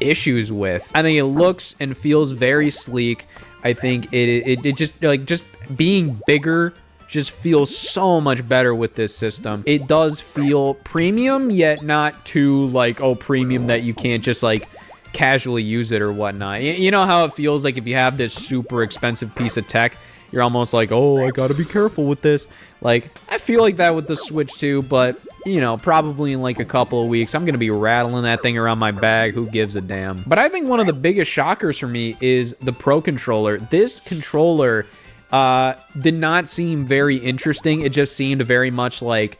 issues with. I think it looks and feels very sleek. I think it just being bigger just feels so much better with this system. It does feel premium, yet not too like, oh, premium that you can't just like casually use it or whatnot. You know how it feels like if you have this super expensive piece of tech, you're almost like, oh, I gotta be careful with this. Like, I feel like that with the Switch 2, but, you know, probably in like a couple of weeks, I'm gonna be rattling that thing around my bag. Who gives a damn? But I think one of the biggest shockers for me is the Pro Controller. This controller did not seem very interesting. It just seemed very much like,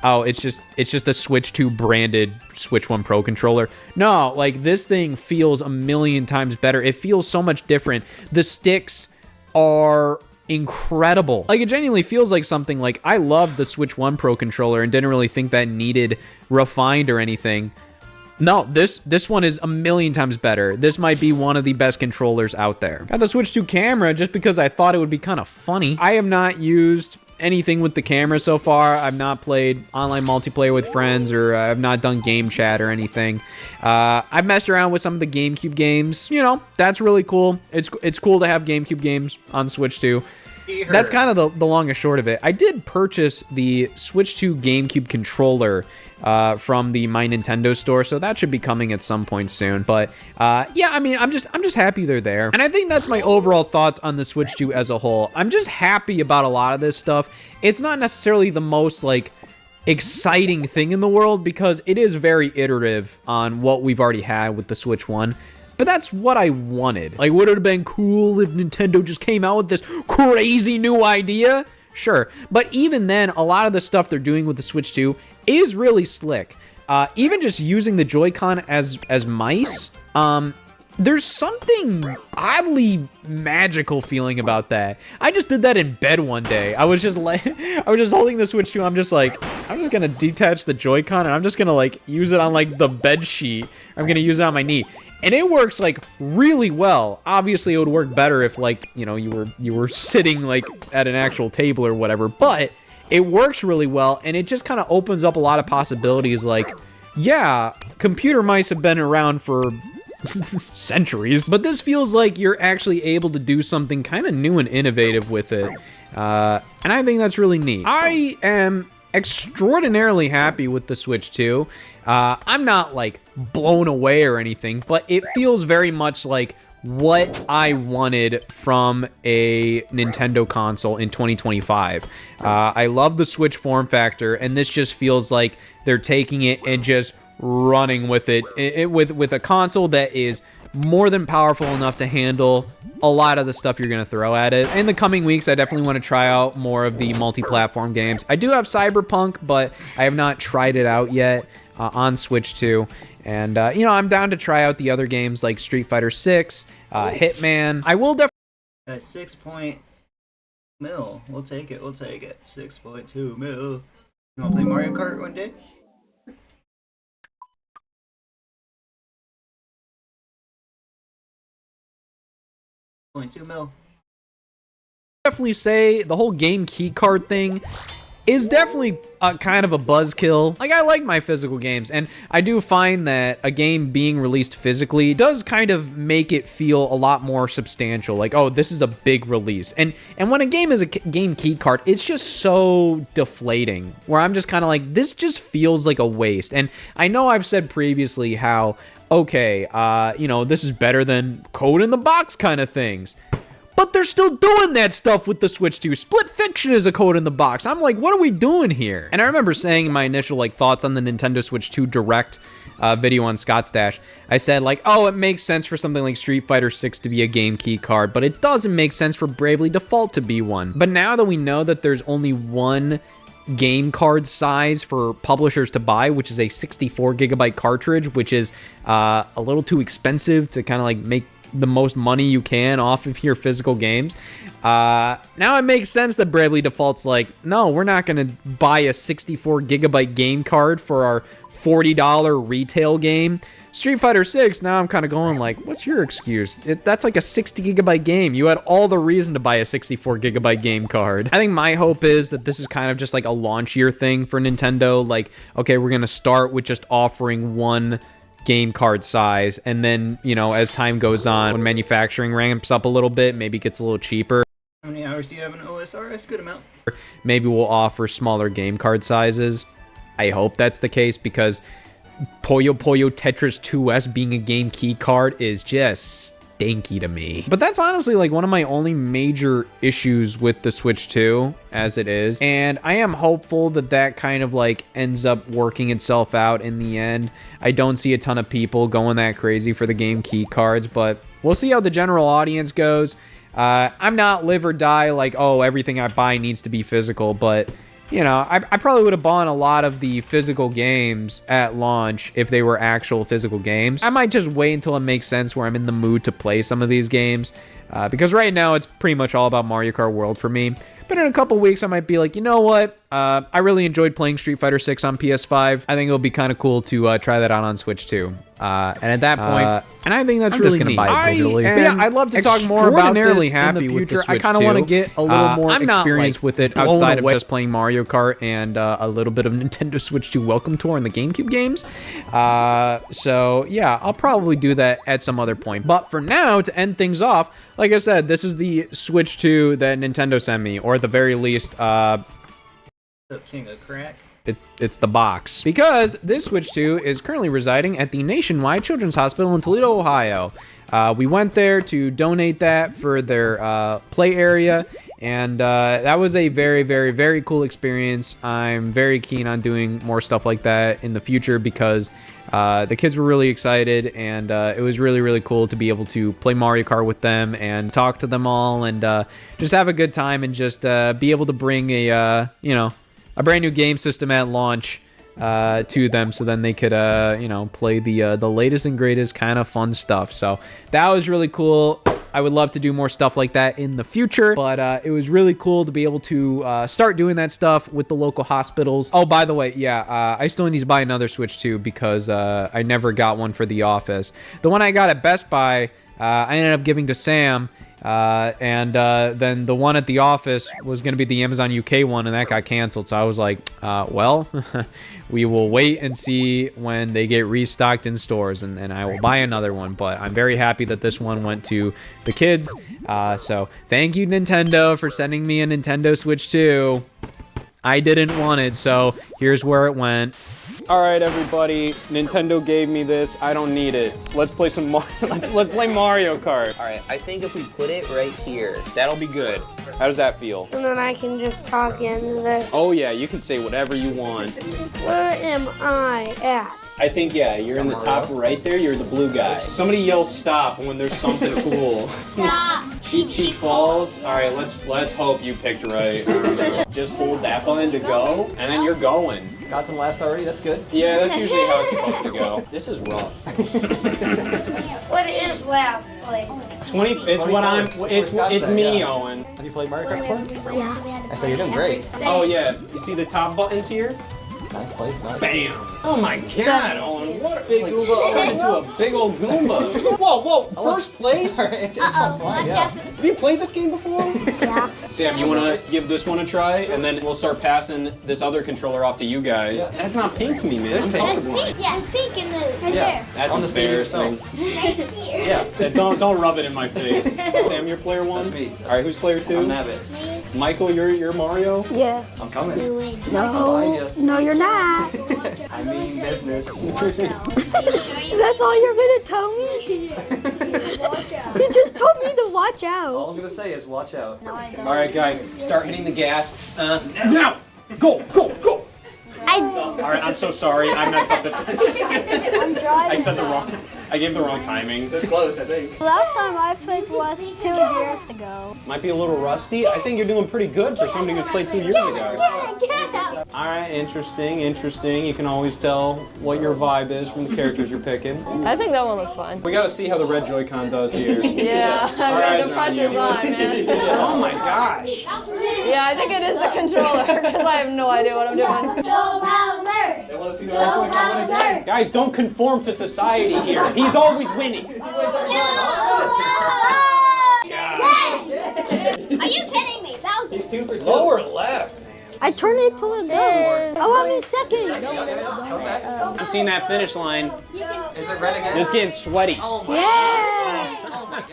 oh, it's just a Switch 2 branded Switch 1 Pro controller. No, like, this thing feels a million times better. It feels so much different. The sticks are incredible. Like, it genuinely feels like something like, I love the Switch 1 Pro controller and didn't really think that needed refined or anything. No, this one is a million times better. This might be one of the best controllers out there. Got the Switch 2 camera just because I thought it would be kind of funny. I have not used anything with the camera so far. I've not played online multiplayer with friends, or I've not done game chat or anything. I've messed around with some of the GameCube games. You know, that's really cool. It's cool to have GameCube games on Switch 2. That's kind of the long and short of it. I did purchase the Switch 2 GameCube controller from the My Nintendo store, so that should be coming at some point soon. But yeah, I mean, I'm just happy they're there, and I think that's my overall thoughts on the Switch 2 as a whole. I'm just happy about a lot of this stuff. It's not necessarily the most like exciting thing in the world because it is very iterative on what we've already had with the Switch 1. But that's what I wanted. Like, would it have been cool if Nintendo just came out with this crazy new idea? Sure. But even then, a lot of the stuff they're doing with the Switch 2 is really slick. Even just using the Joy-Con as mice, there's something oddly magical feeling about that. I just did that in bed one day. I was just holding the Switch 2. I'm just gonna detach the Joy-Con and I'm just gonna like use it on like the bed sheet. I'm gonna use it on my knee. And it works like really well. Obviously, it would work better if like, you know, you were sitting like at an actual table or whatever, but it works really well, and it just kind of opens up a lot of possibilities. Like, yeah, computer mice have been around for centuries, but this feels like you're actually able to do something kind of new and innovative with it. And I think that's really neat. I am extraordinarily happy with the Switch 2. I'm not like blown away or anything, but it feels very much like what I wanted from a Nintendo console in 2025. I love the Switch form factor, and this just feels like they're taking it and just running with it, with a console that is more than powerful enough to handle a lot of the stuff you're going to throw at it. In the coming weeks, I definitely want to try out more of the multi-platform games. I do have Cyberpunk, but I have not tried it out yet on Switch 2. And, you know, I'm down to try out the other games like Street Fighter 6, Hitman. I will definitely... At 6 mil. We'll take it. 6.2 mil. You want to play Mario Kart one day? $0.2 mil. Definitely say the whole game key card thing is definitely kind of a buzzkill. Like, I like my physical games, and I do find that a game being released physically does kind of make it feel a lot more substantial. Like, oh, this is a big release. And when a game is a game key card, it's just so deflating, where I'm just kind of like, this just feels like a waste. And I know I've said previously how, okay, you know, this is better than code in the box kind of things. But they're still doing that stuff with the Switch 2. Split Fiction is a code in the box. I'm like, what are we doing here? And I remember saying in my initial like thoughts on the Nintendo Switch 2 Direct video on Scott's Dash, I said like, oh, it makes sense for something like Street Fighter 6 to be a game key card, but it doesn't make sense for Bravely Default to be one. But now that we know that there's only one game card size for publishers to buy, which is a 64 gigabyte cartridge, which is a little too expensive to kind of like make the most money you can off of your physical games. Now it makes sense that Bravely Default's like, no, we're not going to buy a 64 gigabyte game card for our $40 retail game. Street Fighter 6, now I'm kind of going like, what's your excuse? That's like a 60 gigabyte game. You had all the reason to buy a 64 gigabyte game card. I think my hope is that this is kind of just like a launch year thing for Nintendo. Like, okay, we're going to start with just offering one game card size, and then, you know, as time goes on, when manufacturing ramps up a little bit, maybe gets a little cheaper. How many hours do you have in OSR? That's a good amount. Maybe we'll offer smaller game card sizes. I hope that's the case, because Puyo Puyo Tetris 2S being a game key card is just stinky to me. But that's honestly like one of my only major issues with the Switch 2 as it is, and I am hopeful that that kind of like ends up working itself out in the end. I don't see a ton of people going that crazy for the game key cards, but we'll see how the general audience goes. I'm not live or die like, oh, everything I buy needs to be physical, but you know, I probably would have bought a lot of the physical games at launch if they were actual physical games. I might just wait until it makes sense where I'm in the mood to play some of these games, because right now it's pretty much all about Mario Kart World for me. But in a couple weeks, I might be like, you know what? I really enjoyed playing Street Fighter 6 on PS5. I think it'll be kind of cool to try that out on Switch too. And at that point, and I think that's I'm really just gonna neat. buy it digitally. Yeah, I'd love to talk more about this in the future. I kind of want to get a little more experience with it outside of just playing Mario Kart and a little bit of Nintendo Switch 2 Welcome Tour and the GameCube games. So yeah, I'll probably do that at some other point. But for now, to end things off, like I said, this is the Switch 2 that Nintendo sent me, or at the very least, King of Crack. It's the box. Because this Switch 2 is currently residing at the Nationwide Children's Hospital in Toledo, Ohio. We went there to donate that for their play area, and that was a very, very, very cool experience. I'm very keen on doing more stuff like that in the future, because the kids were really excited, and it was really, really cool to be able to play Mario Kart with them and talk to them all, and just have a good time, and just be able to bring a, you know, a brand new game system at launch to them, so then they could, you know, play the latest and greatest kind of fun stuff. So that was really cool. I would love to do more stuff like that in the future, but it was really cool to be able to start doing that stuff with the local hospitals. Oh, by the way, yeah, I still need to buy another Switch 2 because I never got one for the office. The one I got at Best Buy, I ended up giving to Sam, and then the one at the office was going to be the Amazon UK one, and that got canceled. So I was like, well, we will wait and see when they get restocked in stores, and then I will buy another one. But I'm very happy that this one went to the kids. So thank you, Nintendo, for sending me a Nintendo Switch 2. I didn't want it, so here's where it went. All right, everybody, Nintendo gave me this. I don't need it. Let's play some let's play Mario Kart. All right, I think if we put it right here, that'll be good. How does that feel? And then I can just talk into this. Oh yeah, you can say whatever you want. Where am I at? I think, yeah, you're in the top right there. You're the blue guy. Somebody yell stop when there's something cool. Stop. Cheap Cheap Falls. All right, let's hope you picked right. Just hold that button to go, and then you're going. Got some last already? That's good. Yeah, that's usually how it's supposed to go. This is rough. What is last place? 20. It's what I'm. It's me, yeah. Owen. Have you played Mario Kart before? Yeah. I say you're doing great. Oh yeah. You see the top buttons here? Nice place, nice. Bam! Oh my God, Owen! What a big Goomba turned into a big old Goomba. Whoa! First place? Yeah. Have you played this game before? Yeah. Sam, you want to give this one a try, and then we'll start passing this other controller off to you guys. Yeah. That's not pink to me, man. There's pink. That's pink. Yeah, there's pink in the right Yeah. That's On the embarrassing. there. Right here. Yeah. Don't rub it in my face. Sam, you're player one. That's me. All right, who's player two? I'm Nabbit. Michael, you're Mario. Yeah. I'm coming. No, you're not. I mean business. That's all you're gonna tell me? You just told me to watch out. All I'm gonna say is watch out. No, I don't. All right, guys, start hitting the gas. Now! Go! All right, I'm so sorry. I messed up the time. I'm driving. I gave the wrong timing. That's close, I think. Last time I played was 2 years ago. Might be a little rusty. I think you're doing pretty good for somebody who played 2 years ago. Yeah. All right, interesting. You can always tell what your vibe is from the characters you're picking. I think that one looks fun. We gotta see how the red Joy-Con does here. Yeah, I mean, the pressure's on, man. Oh my gosh. Yeah, I think it is the controller, because I have no idea what I'm doing. They want to see the red Joy-Con again. Guys, don't conform to society here. He's always winning. Are you kidding me? That was He's 2 for 2. Lower left. I turned it till it goes. Oh, I'm in second. I've seen that finish line. Is it red again? This getting sweaty. Yeah.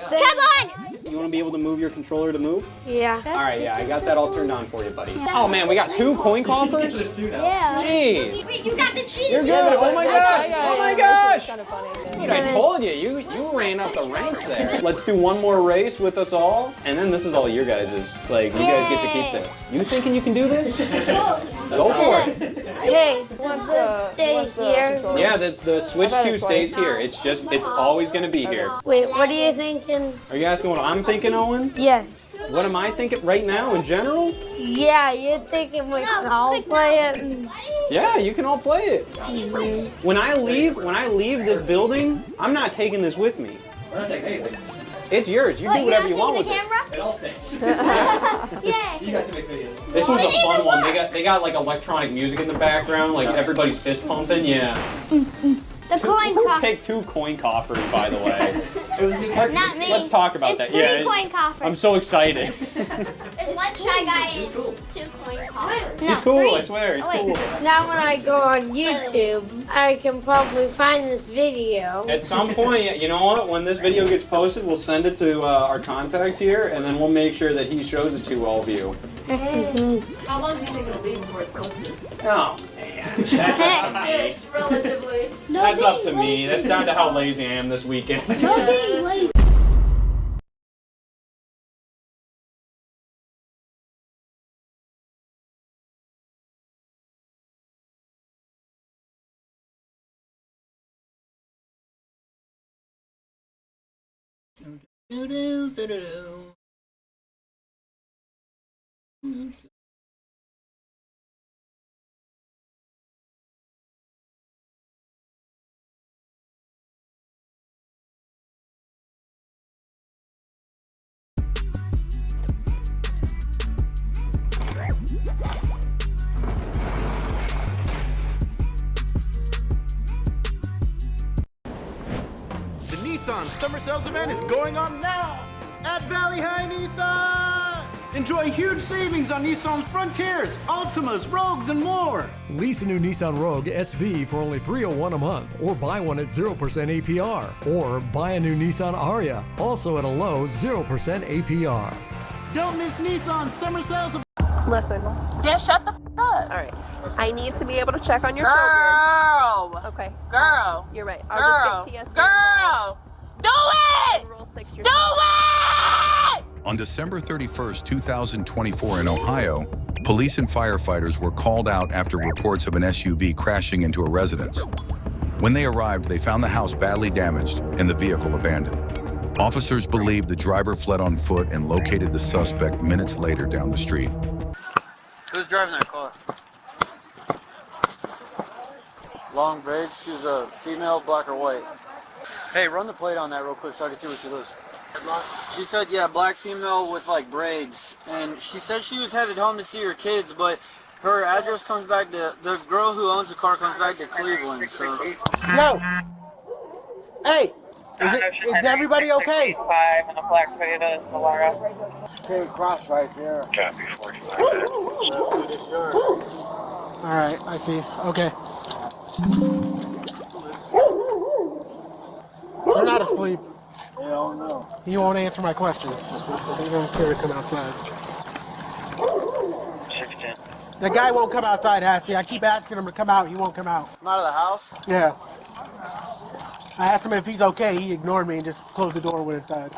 Come on. You want to be able to move your controller to move? Yeah. All right, yeah, I got that all turned on for you, buddy. Oh man, we got 2 coin coffers? Yeah. Jeez. You got the cheater. You're good. Oh my gosh. Oh my gosh. Kind of funny. Dude, I told you, you ran up the ranks there. Let's do one more race with us all, and then this is all your guys'. Like, you guys get to keep this. You thinking you can do this? Go for it. Hey, what's this stay here? Yeah, the Switch 2 stays here. It's always gonna be here. Wait, what are you thinking? Are you asking what I'm thinking, Owen? Yes. What am I thinking right now in general? Yeah, you're thinking we can all play it. Yeah, you can all play it. When I leave this building, I'm not taking this with me. We're not taking anything. It's yours. You do whatever you want with it. It all stays. You got to make videos. This one's a fun one. They got like electronic music in the background, like everybody's fist pumping. Yeah. The coin Who coffer. picked 2 coin coffers, by the way? Not me. Let's talk about it's that. 3 coin coffers. I'm so excited. There's one shy guy and 2 coin coffers. He's cool, I swear. He's cool. Now when I go on YouTube, I can probably find this video. At some point, you know what? When this video gets posted, we'll send it to our contact here, and then we'll make sure that he shows it to all of you. How long do you think it'll be before it's posted? Oh, man. That's up to me. Relatively. That's up to me. That's down to how lazy I am this weekend. Don't be lazy. The Nissan Summer Sales event is going on now at Valley High Nissan! Enjoy huge savings on Nissan's Frontiers, Altimas, Rogues, and more! Lease a new Nissan Rogue SV for only $301 a month, or buy one at 0% APR, or buy a new Nissan Ariya, also at a low 0% APR. Don't miss Nissan's Summer Sales event! Listen. Yeah, shut the f up. All right. I need to be able to check on your Girl. children. Okay. Girl. You're right. Girl. I'll just get TSA. Girl. Do it. Rule 6. Do it. On December 31st, 2024 in Ohio, police and firefighters were called out after reports of an SUV crashing into a residence. When they arrived, they found the house badly damaged and the vehicle abandoned. Officers believe the driver fled on foot and located the suspect minutes later down the street. Who's driving that car? Long braids. She's a female, black or white. Hey, run the plate on that real quick so I can see where she lives. She said, yeah, black female with like braids. And she said she was headed home to see her kids, but her address comes back to, the girl who owns the car comes back to Cleveland, so. Yo! Hey! Is everybody okay? 5 and a black Toyota Solara. Okay, cross right there. Copy 45. Alright, I see. Okay. They're not asleep. Yeah, I don't know. He won't answer my questions. They don't care to come outside. 16. The guy won't come outside, Hassie. I keep asking him to come out. He won't come out. I'm out of the house? Yeah. I asked him if he's okay. He ignored me and just closed the door when inside.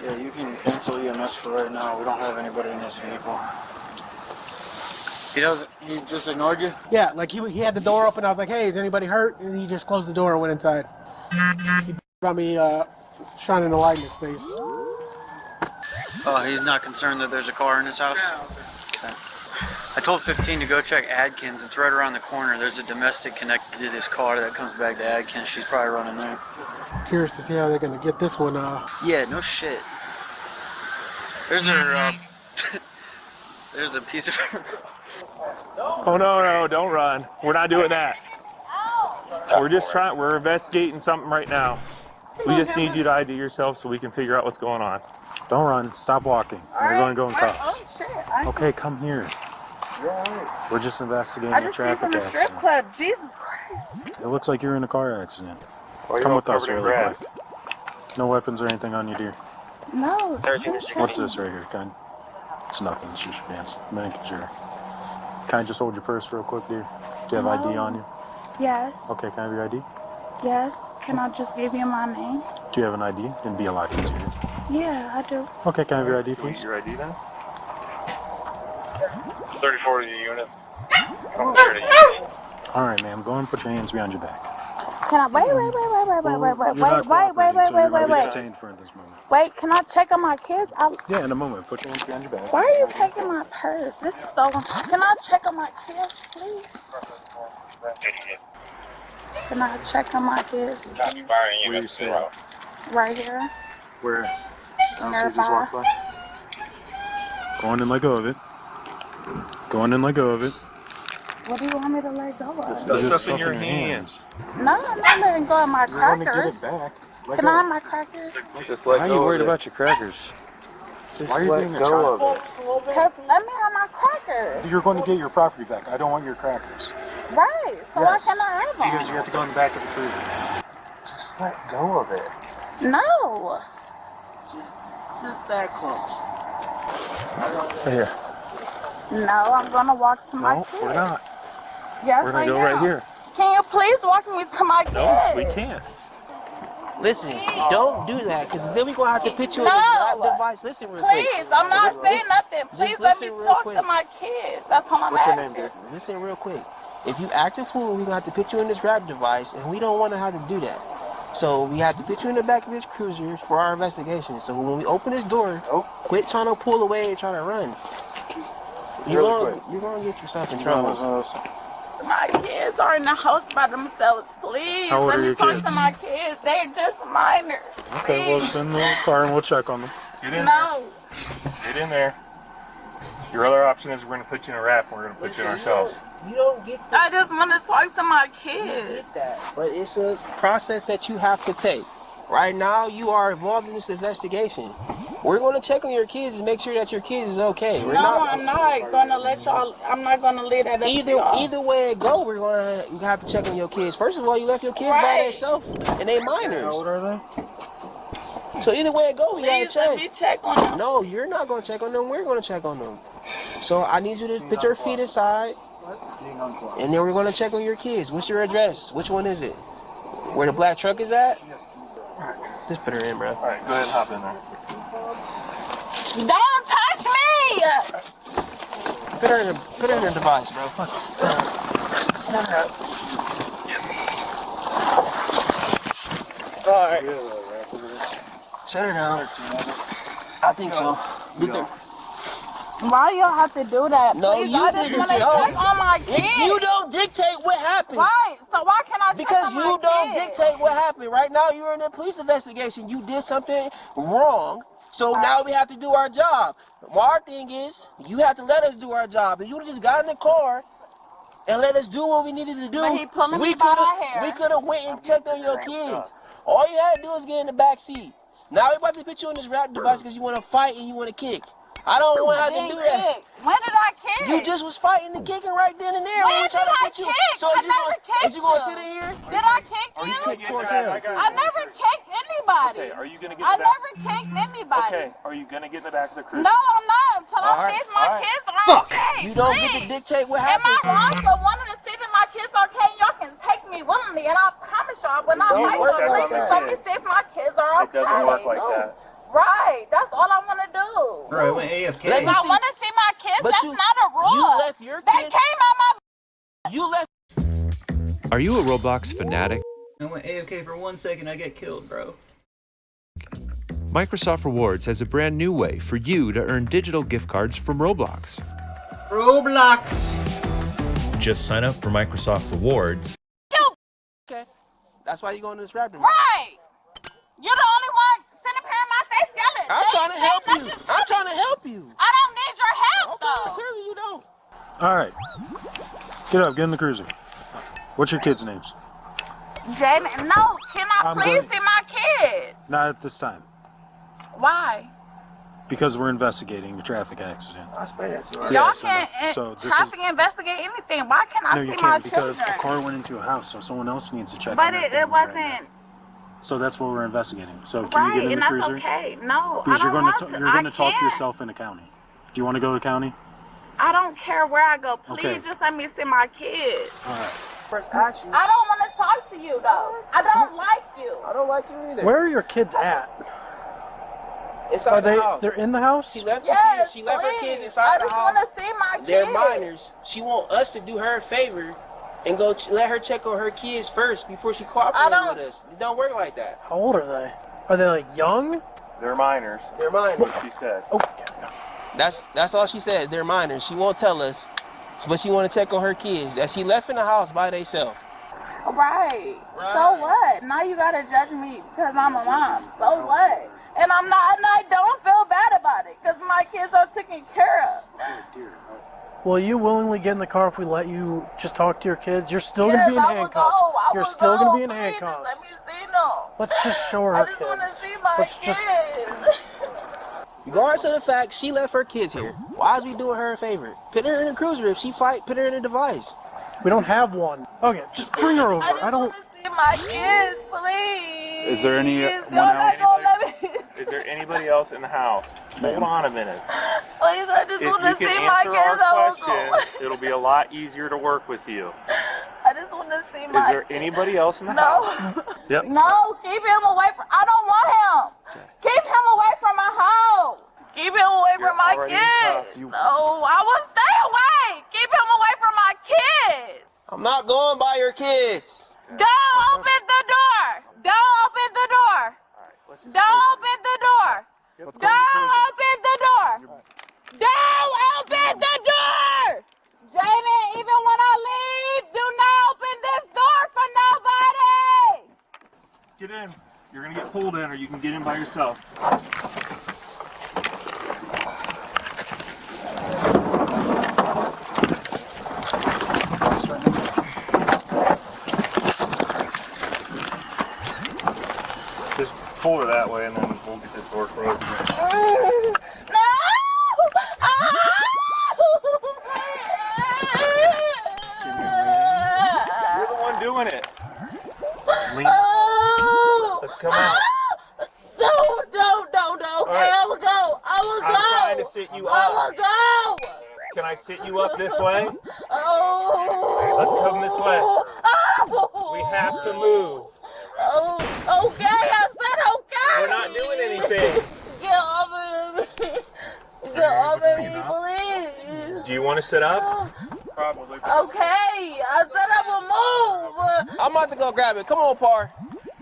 Yeah, you can cancel EMS for right now. We don't have anybody in this vehicle. He just ignored you? Yeah, like he had the door open. I was like, hey, is anybody hurt? And he just closed the door and went inside. He brought me shining a light in his face. Oh, he's not concerned that there's a car in his house? Okay. I told 15 to go check Adkins. It's right around the corner. There's a domestic connected to this car that comes back to Adkins. She's probably running there. Curious to see how they're going to get this one. Yeah, no shit. There's her, there's a piece of her. Oh, no, don't run. We're not doing that. We're investigating something right now. We just need you to ID yourself so we can figure out what's going on. Don't run. Stop walking. We're going to go in cops. Oh shit. Okay, come here. We're just investigating I a just came traffic from a strip accident. club. Jesus Christ. It looks like you're in a car accident. Well, Come you're with us covered in really grass. quick. No weapons or anything on you, dear. No. What's this right here? It's nothing. It's just your pants. I'm making sure. Can I just hold your purse real quick, dear? Do you have ID on you? Yes. Okay, can I have your ID? Yes. Can I just give you my name? Do you have an ID? It'd be a lot easier. Yeah, I do. Okay, can I have your ID, please? Your ID then? 34 to the unit. Come here to unit. All right, ma'am. Go and put your hands behind your back. Can I wait? Detained for this moment. Wait, can I check on my kids? Yeah, in a moment. Put your hands behind your back. Why are you taking my purse? This is so. Can I check on my kids, please? Can I check on my kids, please? Where you stay? Right here. Where? In So your you just walk bar. by? Go on and let go of it. Go on and let go of it. What do you want me to let go of? There's stuff in your hands. No, I'm not letting go of my You're going to crackers. get it back. Let Can go. I have my crackers? Why are you worried about your crackers? Why are you being a child? Because let me have my crackers. You're going to get your property back. I don't want your crackers. Right. So Yes. why can't I have them? Because you have to go in the back of the cruiser. Just let go of it. No. Just that close. Right here. No, I'm gonna walk to my No, kids. we're not. Yes, We're going to I go am. right here. Can you please walk me to my kids? No, we can't. Listen, don't do that, because then we're going to have to put you in this rap device. Listen real quick. Please, I'm not saying nothing. Please Just let me listen real talk quick. to my kids. That's what I'm What's your asking. name, dude? Listen real quick. If you act a fool, we're going to have to put you in this rap device, and we don't want to have to do that. So we have to put you in the back of this cruiser for our investigation. So when we open this door, quit trying to pull away and try to run. You're going to get yourself in trouble. My kids are in the house by themselves. Please, How old let are me your talk kids? to my kids. They're just minors. Okay, we'll just in the car and we'll check on them. Get in No. there. Get in there. Your other option is we're going to put you in a wrap and we're going to put you in ourselves. You don't get that. I just want to talk to my You kids. get that. But it's a process that you have to take. Right now, you are involved in this investigation. We're going to check on your kids and make sure that your kids is okay. I'm not gonna let y'all. I'm not gonna leave that up to y'all. Either way it go, we're going to have to check on your kids. First of all, you left your kids by themselves, and they minors. How old are they? So either way it go, we got to check. Let me check on them. No, you're not going to check on them. We're going to check on them. So I need you to put your feet aside, and then we're going to check on your kids. What's your address? Which one is it? Where the black truck is at? Just put her in, bro. All right, go ahead and hop in there. Don't touch me! Put her in the device, bro. Snap her up. All right. Shut her down. I think so. Why y'all have to do that? No, Please, you I just want to check on my kids. You don't dictate what happens. Right, so why can't I check Because on my you don't kids? dictate what happened. Right now, you're in a police investigation. You did something wrong, so now we have to do our job. Well, our thing is, you have to let us do our job. If you just got in the car and let us do what we needed to do, But he pulling me by my hair. we could have went and checked on your kids. All you had to do is get in the back seat. Now we're about to put you in this rap device because you want to fight and you want to kick. I don't want to have to do that. When did I kick? You just was fighting and kicking right then and there. When did I kick? So I never kicked is you going to sit in here? Did I kick you? Kick towards him. I never kicked anybody. Okay, are you going to get I in the back? never kicked anybody. Okay, are you going to get in the back of the cruiser? No, I'm not. Until I see if my kids are okay. You don't get to dictate what happens. Am I wrong for wanting to see if my kids are okay? Y'all can take me willingly, and I promise y'all, when I fight for please let me see if my kids are okay. It doesn't work like that. Right, that's all I want to do. Bro, I went AFK. If I want to see my kids, that's not a rule. You left your They kids. came out my. You left. Are you a Roblox fanatic? I went AFK for 1 second, I get killed, bro. Microsoft Rewards has a brand new way for you to earn digital gift cards from Roblox. Roblox! Just sign up for Microsoft Rewards. Okay, that's why you going to this rap device. Right. You're the only one sitting up here in my face yelling. I'm trying to help you. I'm trying to help you. I don't need your help, though. Clearly you don't. All right. Get up. Get in the cruiser. What's your kids' names? Jaden, no, can I I'm please good. see my kids? Not at this time. Why? Because we're investigating a traffic accident. Y'all can't traffic investigate anything. Why can't I No, see you my can't because children? a car went into a house, so someone else needs to check But on that it family wasn't right now. So that's what we're investigating. So can you right, get in and the that's cruiser? okay. No, Because I don't want to. you're gonna talk yourself into county. Do you want to go to county? I don't care where I go. Please Okay. just let me see my kids. All right. I don't want to talk to you though. I don't like you. I don't like you either. Where are your kids at? Inside the house. They're in the house? She left her Yes, kids. She left her please. kids inside I the just house. want to see my kids. They're minors. She want us to do her a favor and go let her check on her kids first before she cooperates with us. It don't work like that. How old are they? Are they like young? They're minors. They're minors. What she said. Oh. That's all she says. They're minors. She won't tell us, but she want to check on her kids that she left in the house by themselves. Right. So what? Now you gotta judge me because I'm a mom. So what? And I'm not, and I don't feel bad about it because my kids are taken care of. Will you willingly get in the car if we let you just talk to your kids? You're still going to be in I will handcuffs. go. You're still going to be in Please, handcuffs. let me see them. Let's just show her I her just want to kids. see my Let's kids. just. Regardless of the fact she left her kids here, why is we doing her a favor? Put her in a cruiser. If she fight, put her in a device. We don't have one. Okay, just bring her over. I don't. See my kids, please. Is there anybody else in the house? Hold on a minute. Please, I just If want you to see can my answer kids. our questions, it'll be a lot easier to work with you. I just want to see my Is there anybody else in the No. house? Yep. No, keep him away from. I don't want him. Keep him away from my house. Keep him away from my kids. No, I will stay away. Keep him away from my kids. I'm not going by your kids. Don't open the door. Don't open the door. Don't open the door. Don't open the door. Don't open the door. Jaden, even when I leave, do not open this door for nobody. Let's get in. You're going to get pulled in or you can get in by yourself. Just pull her that way and then we'll get this door closed. No! You're the one doing it. Lean. Oh! Let's come out. Don't. Okay, right. I will go. I will go. I'm trying to sit you I up. will go. Can I sit you up this way? Oh. Let's come this way. Oh. We have to move. Oh, okay. I said okay. We're not doing anything. Get off of me. Get off of me, please. Do you want to sit up? Probably. Okay, I said I will move. I'm about to go grab it. Come on, Par.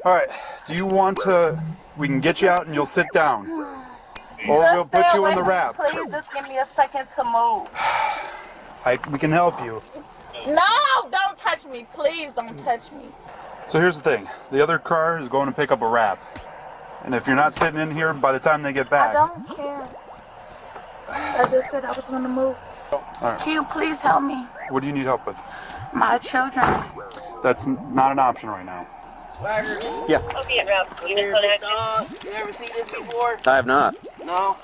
All right. Do you want to? We can get you out and you'll sit down, or we'll put you in the wrap. Please just give me a second to move. We can help you. No, don't touch me. Please don't touch me. So here's the thing. The other car is going to pick up a wrap, and if you're not sitting in here by the time they get back. I don't care. I just said I was going to move. All right. Can you please help me? What do you need help with? My children. That's not an option right now. Swagger. Yeah. You ever seen this before? I have not. No?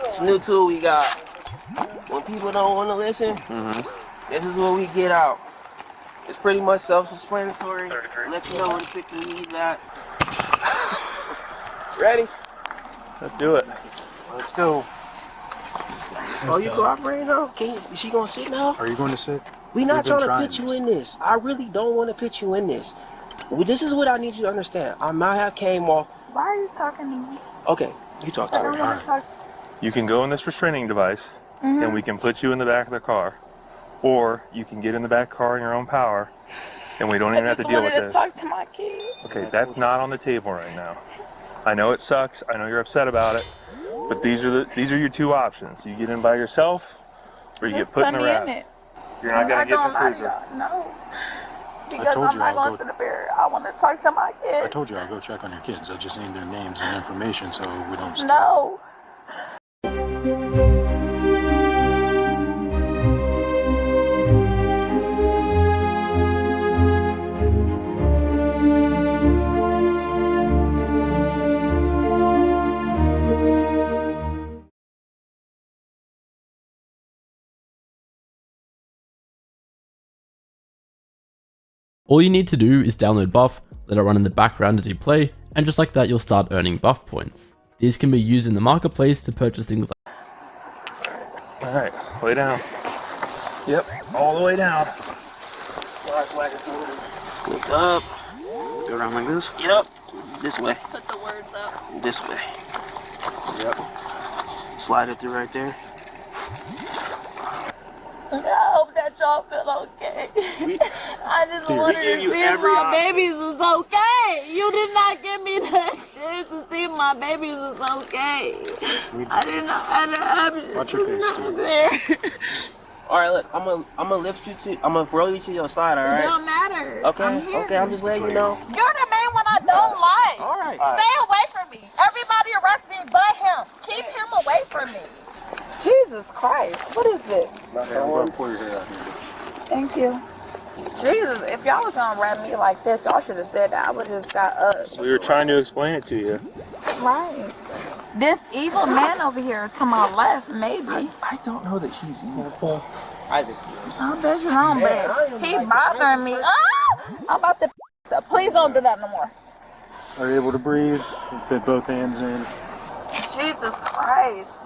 It's a new tool we got. When people don't want to listen, this is what we get out. It's pretty much self-explanatory. Let you know when to pick the leads at. Ready? Let's do it. Let's go. Oh, you cooperating now? Is she gonna sit now? Are you going to sit? We're not trying to put you in this. I really don't want to put you in this. Well, this is what I need you to understand. I might have came off. Why are you talking to me? Okay, you talk to I don't her. want to talk. You can go in this restraining device and we can put you in the back of the car. Or you can get in the back car in your own power and we don't even have to deal with this. I just wanted to talk to my kids. Okay, that's not on the table right now. I know it sucks. I know you're upset about it. But these are your two options. You get in by yourself or you Just get put in put the me wrap. in it. You're not going to get in the cruiser. No. Because told I'm you not I'll going to the bear. I want to talk to my kids. I told you I'll go check on your kids. I just need their names and information so we don't. No. All you need to do is download Buff, let it run in the background as you play, and just like that you'll start earning Buff points. These can be used in the marketplace to purchase things like... Alright, lay down. Yep, all the way down. Look up. Go around like this? Yep. This way. Put the words up. This way. Yep. Slide it through right there. I hope that y'all feel okay. I just wanted to see if my babies is okay. You did not give me that shit to see if my babies is okay. I didn't know how to happen. Watch your face, dude. Alright, look, I'm gonna lift you to, I'm gonna throw you to your side, alright? It don't matter. Okay, I'm here. okay, I'm just letting you know. You're the main one I don't like. Alright. Stay away from me. Everybody arrest me but him. Keep him away from me. Jesus Christ, what is this? Pull your hair out here. Thank you. Jesus, if y'all was gonna rap me like this, y'all should have said that. I would have just got up. We were trying to explain it to you. Right. This evil man over here to my left, maybe. I don't know that he's evil. I think he is. I bet you don't, but he bothering me. Ah! I'm about to so please don't do that no more. Are you able to breathe and fit both hands in? Jesus Christ.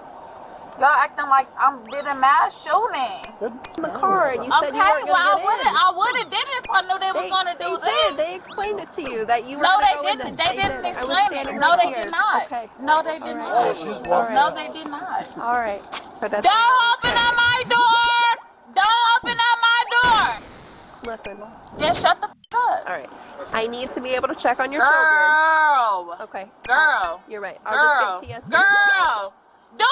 Y'all acting like I'm did a mass shooting. In the car, and you said you weren't well, gonna get in. I would have did it if I knew they was gonna do this. They explained it to you that you were No, gonna they go in didn't. this. They didn't I was explain it. standing No, right they here. did not. Okay. No, they did not. No, they did not. All right. But that's Don't open up my door. Don't open up my door. Listen. Then shut the f up. All right. I need to be able to check on your Girl. children. Okay. Girl. You're right. Girl. I'll just get TSA. Girl. Do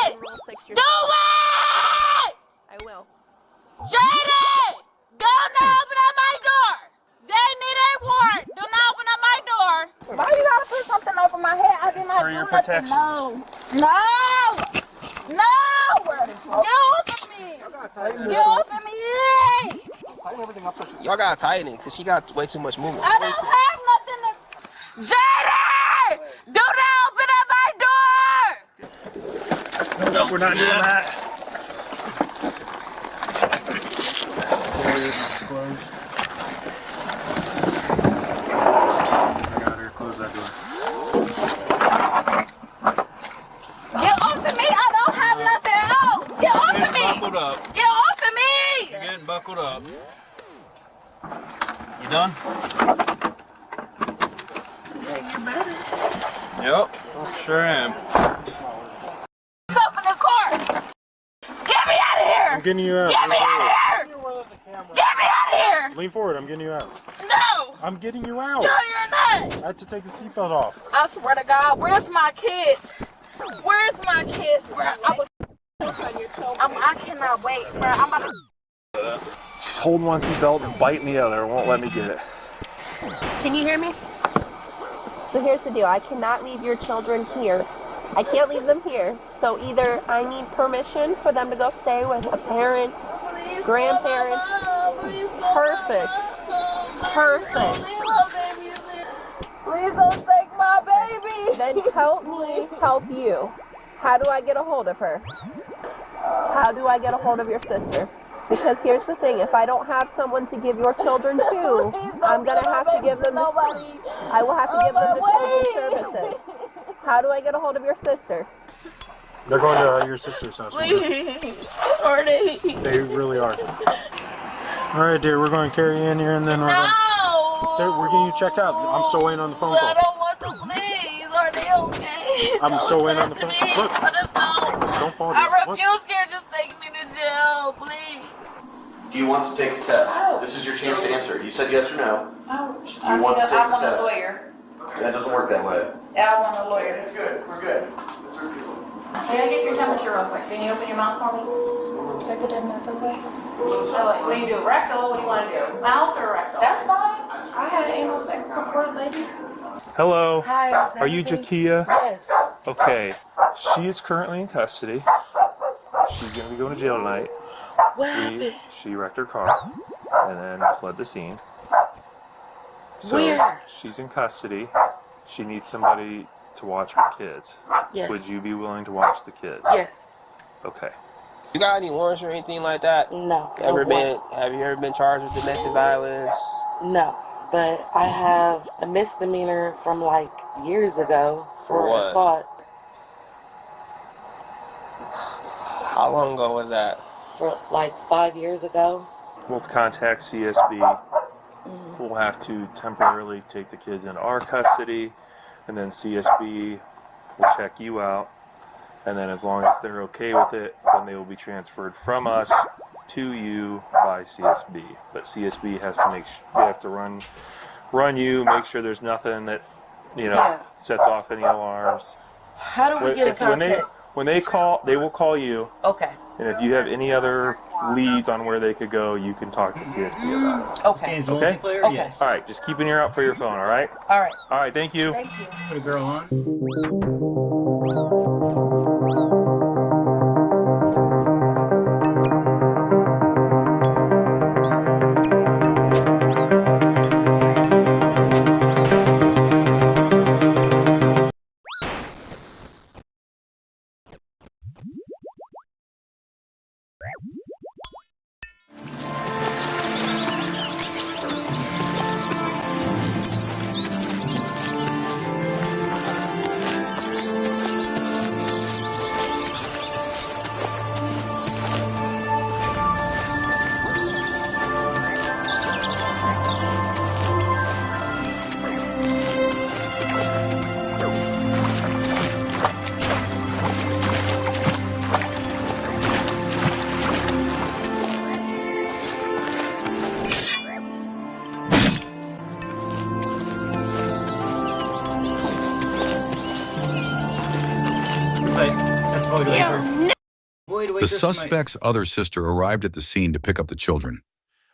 it. Rule 6, Do it. I will. Jaden. Don't open up my door. They need a warrant. Do not open up my door. Why you gotta put something over my head? I did not for do your nothing. protection. No. No. No. Get off of me. Get off of me. Tighten everything up so she's... Y'all gotta tighten it, because she got way too much movement. I don't have nothing to... Jaden! Do not open up my door! No, we're not doing that. Close. I got her. Close that door. Get off of me! I don't have nothing else! Get off of me! Buckled up. Get off of me! You're getting buckled up. You done? Yeah, you better. Yep, sure am. Stop in this car! Get me out of here! I'm getting you out. Get me out of here! Get me out of here! Lean forward. I'm getting you out. No! I'm getting you out. No, you're not! I had to take the seatbelt off. I swear to God, where's my kids? Where's my kids? I cannot wait, bro. I'm about to... She's holding one seatbelt and biting the other. Won't let me get it. Can you hear me? So here's the deal. I cannot leave your children here. I can't leave them here. So either I need permission for them to go stay with a parent, grandparent. Perfect. Perfect. Please don't take my baby. Then help me help you. How do I get a hold of her? How do I get a hold of your sister? Because here's the thing, if I don't have someone to give your children to, I'm going to have to give them to, I will have to give them to children's services. How do I get a hold of your sister? They're going to your sister's house. Are they? They really are. All right, dear, we're going to carry you in here and then we're getting you checked out. I'm still waiting on the phone call. I don't want to, please. Are they okay? I'm still waiting on the phone call. Look. Don't fall down. I refuse here. Just take me to jail, please. Do you want to take the test? This is your chance to answer. You said yes or no. I want to take the want test? a lawyer. That doesn't work that way. Yeah, I want a lawyer. It's good. We're good. Can I get your temperature real quick? Can you open your mouth for me? Check it another way. So, what do you do? Rectal? What do you want to do? Mouth or rectal? That's fine. I had anal sex before, lady. Hello. Hi, is Are you Jakia? Yes. Okay. She is currently in custody. She's going to be going to jail tonight. What happened? She wrecked her car and then fled the scene. So Where? she's in custody. She needs somebody to watch her kids. Yes. Would you be willing to watch the kids? Yes. Okay. You got any warrants or anything like that? No. Have you ever been charged with domestic violence? No, but I have a misdemeanor from like years ago for what? assault. How long ago was that? For like 5 years ago. We'll contact CSB. We'll have to temporarily take the kids into our custody, and then CSB will check you out. And then as long as they're okay with it, then they will be transferred from us to you by CSB. But CSB has to they have to run you, make sure there's nothing that, sets off any alarms. How do we get in contact? When they call, they will call you. Okay. And if you have any other leads on where they could go, you can talk to CSB about it. Okay. Okay? Okay. All right, just keep an ear out for your phone, all right? All right. All right, thank you. Thank you. Put a girl on. The suspect's other sister arrived at the scene to pick up the children.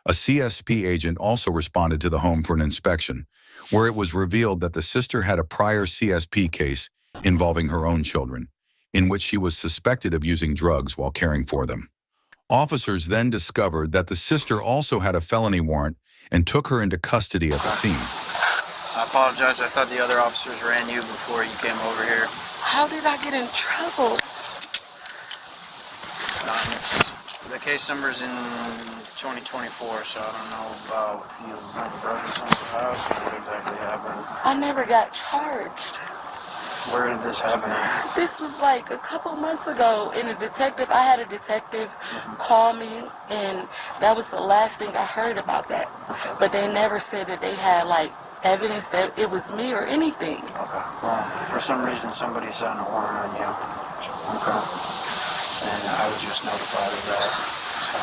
A CSP agent also responded to the home for an inspection, where it was revealed that the sister had a prior CSP case involving her own children, in which she was suspected of using drugs while caring for them. Officers then discovered that the sister also had a felony warrant and took her into custody at the scene. I apologize. I thought the other officers ran you before you came over here. How did I get in trouble? The case number's in 2024, so I don't know about you might have broken someone's house or what exactly happened. I never got charged. Where did this happen at? This was like a couple months ago, and I had a detective call me, and that was the last thing I heard about that. But they never said that they had like evidence that it was me or anything. Okay. Well, for some reason somebody signed a warrant on you. Okay. And I was just notified of that. So.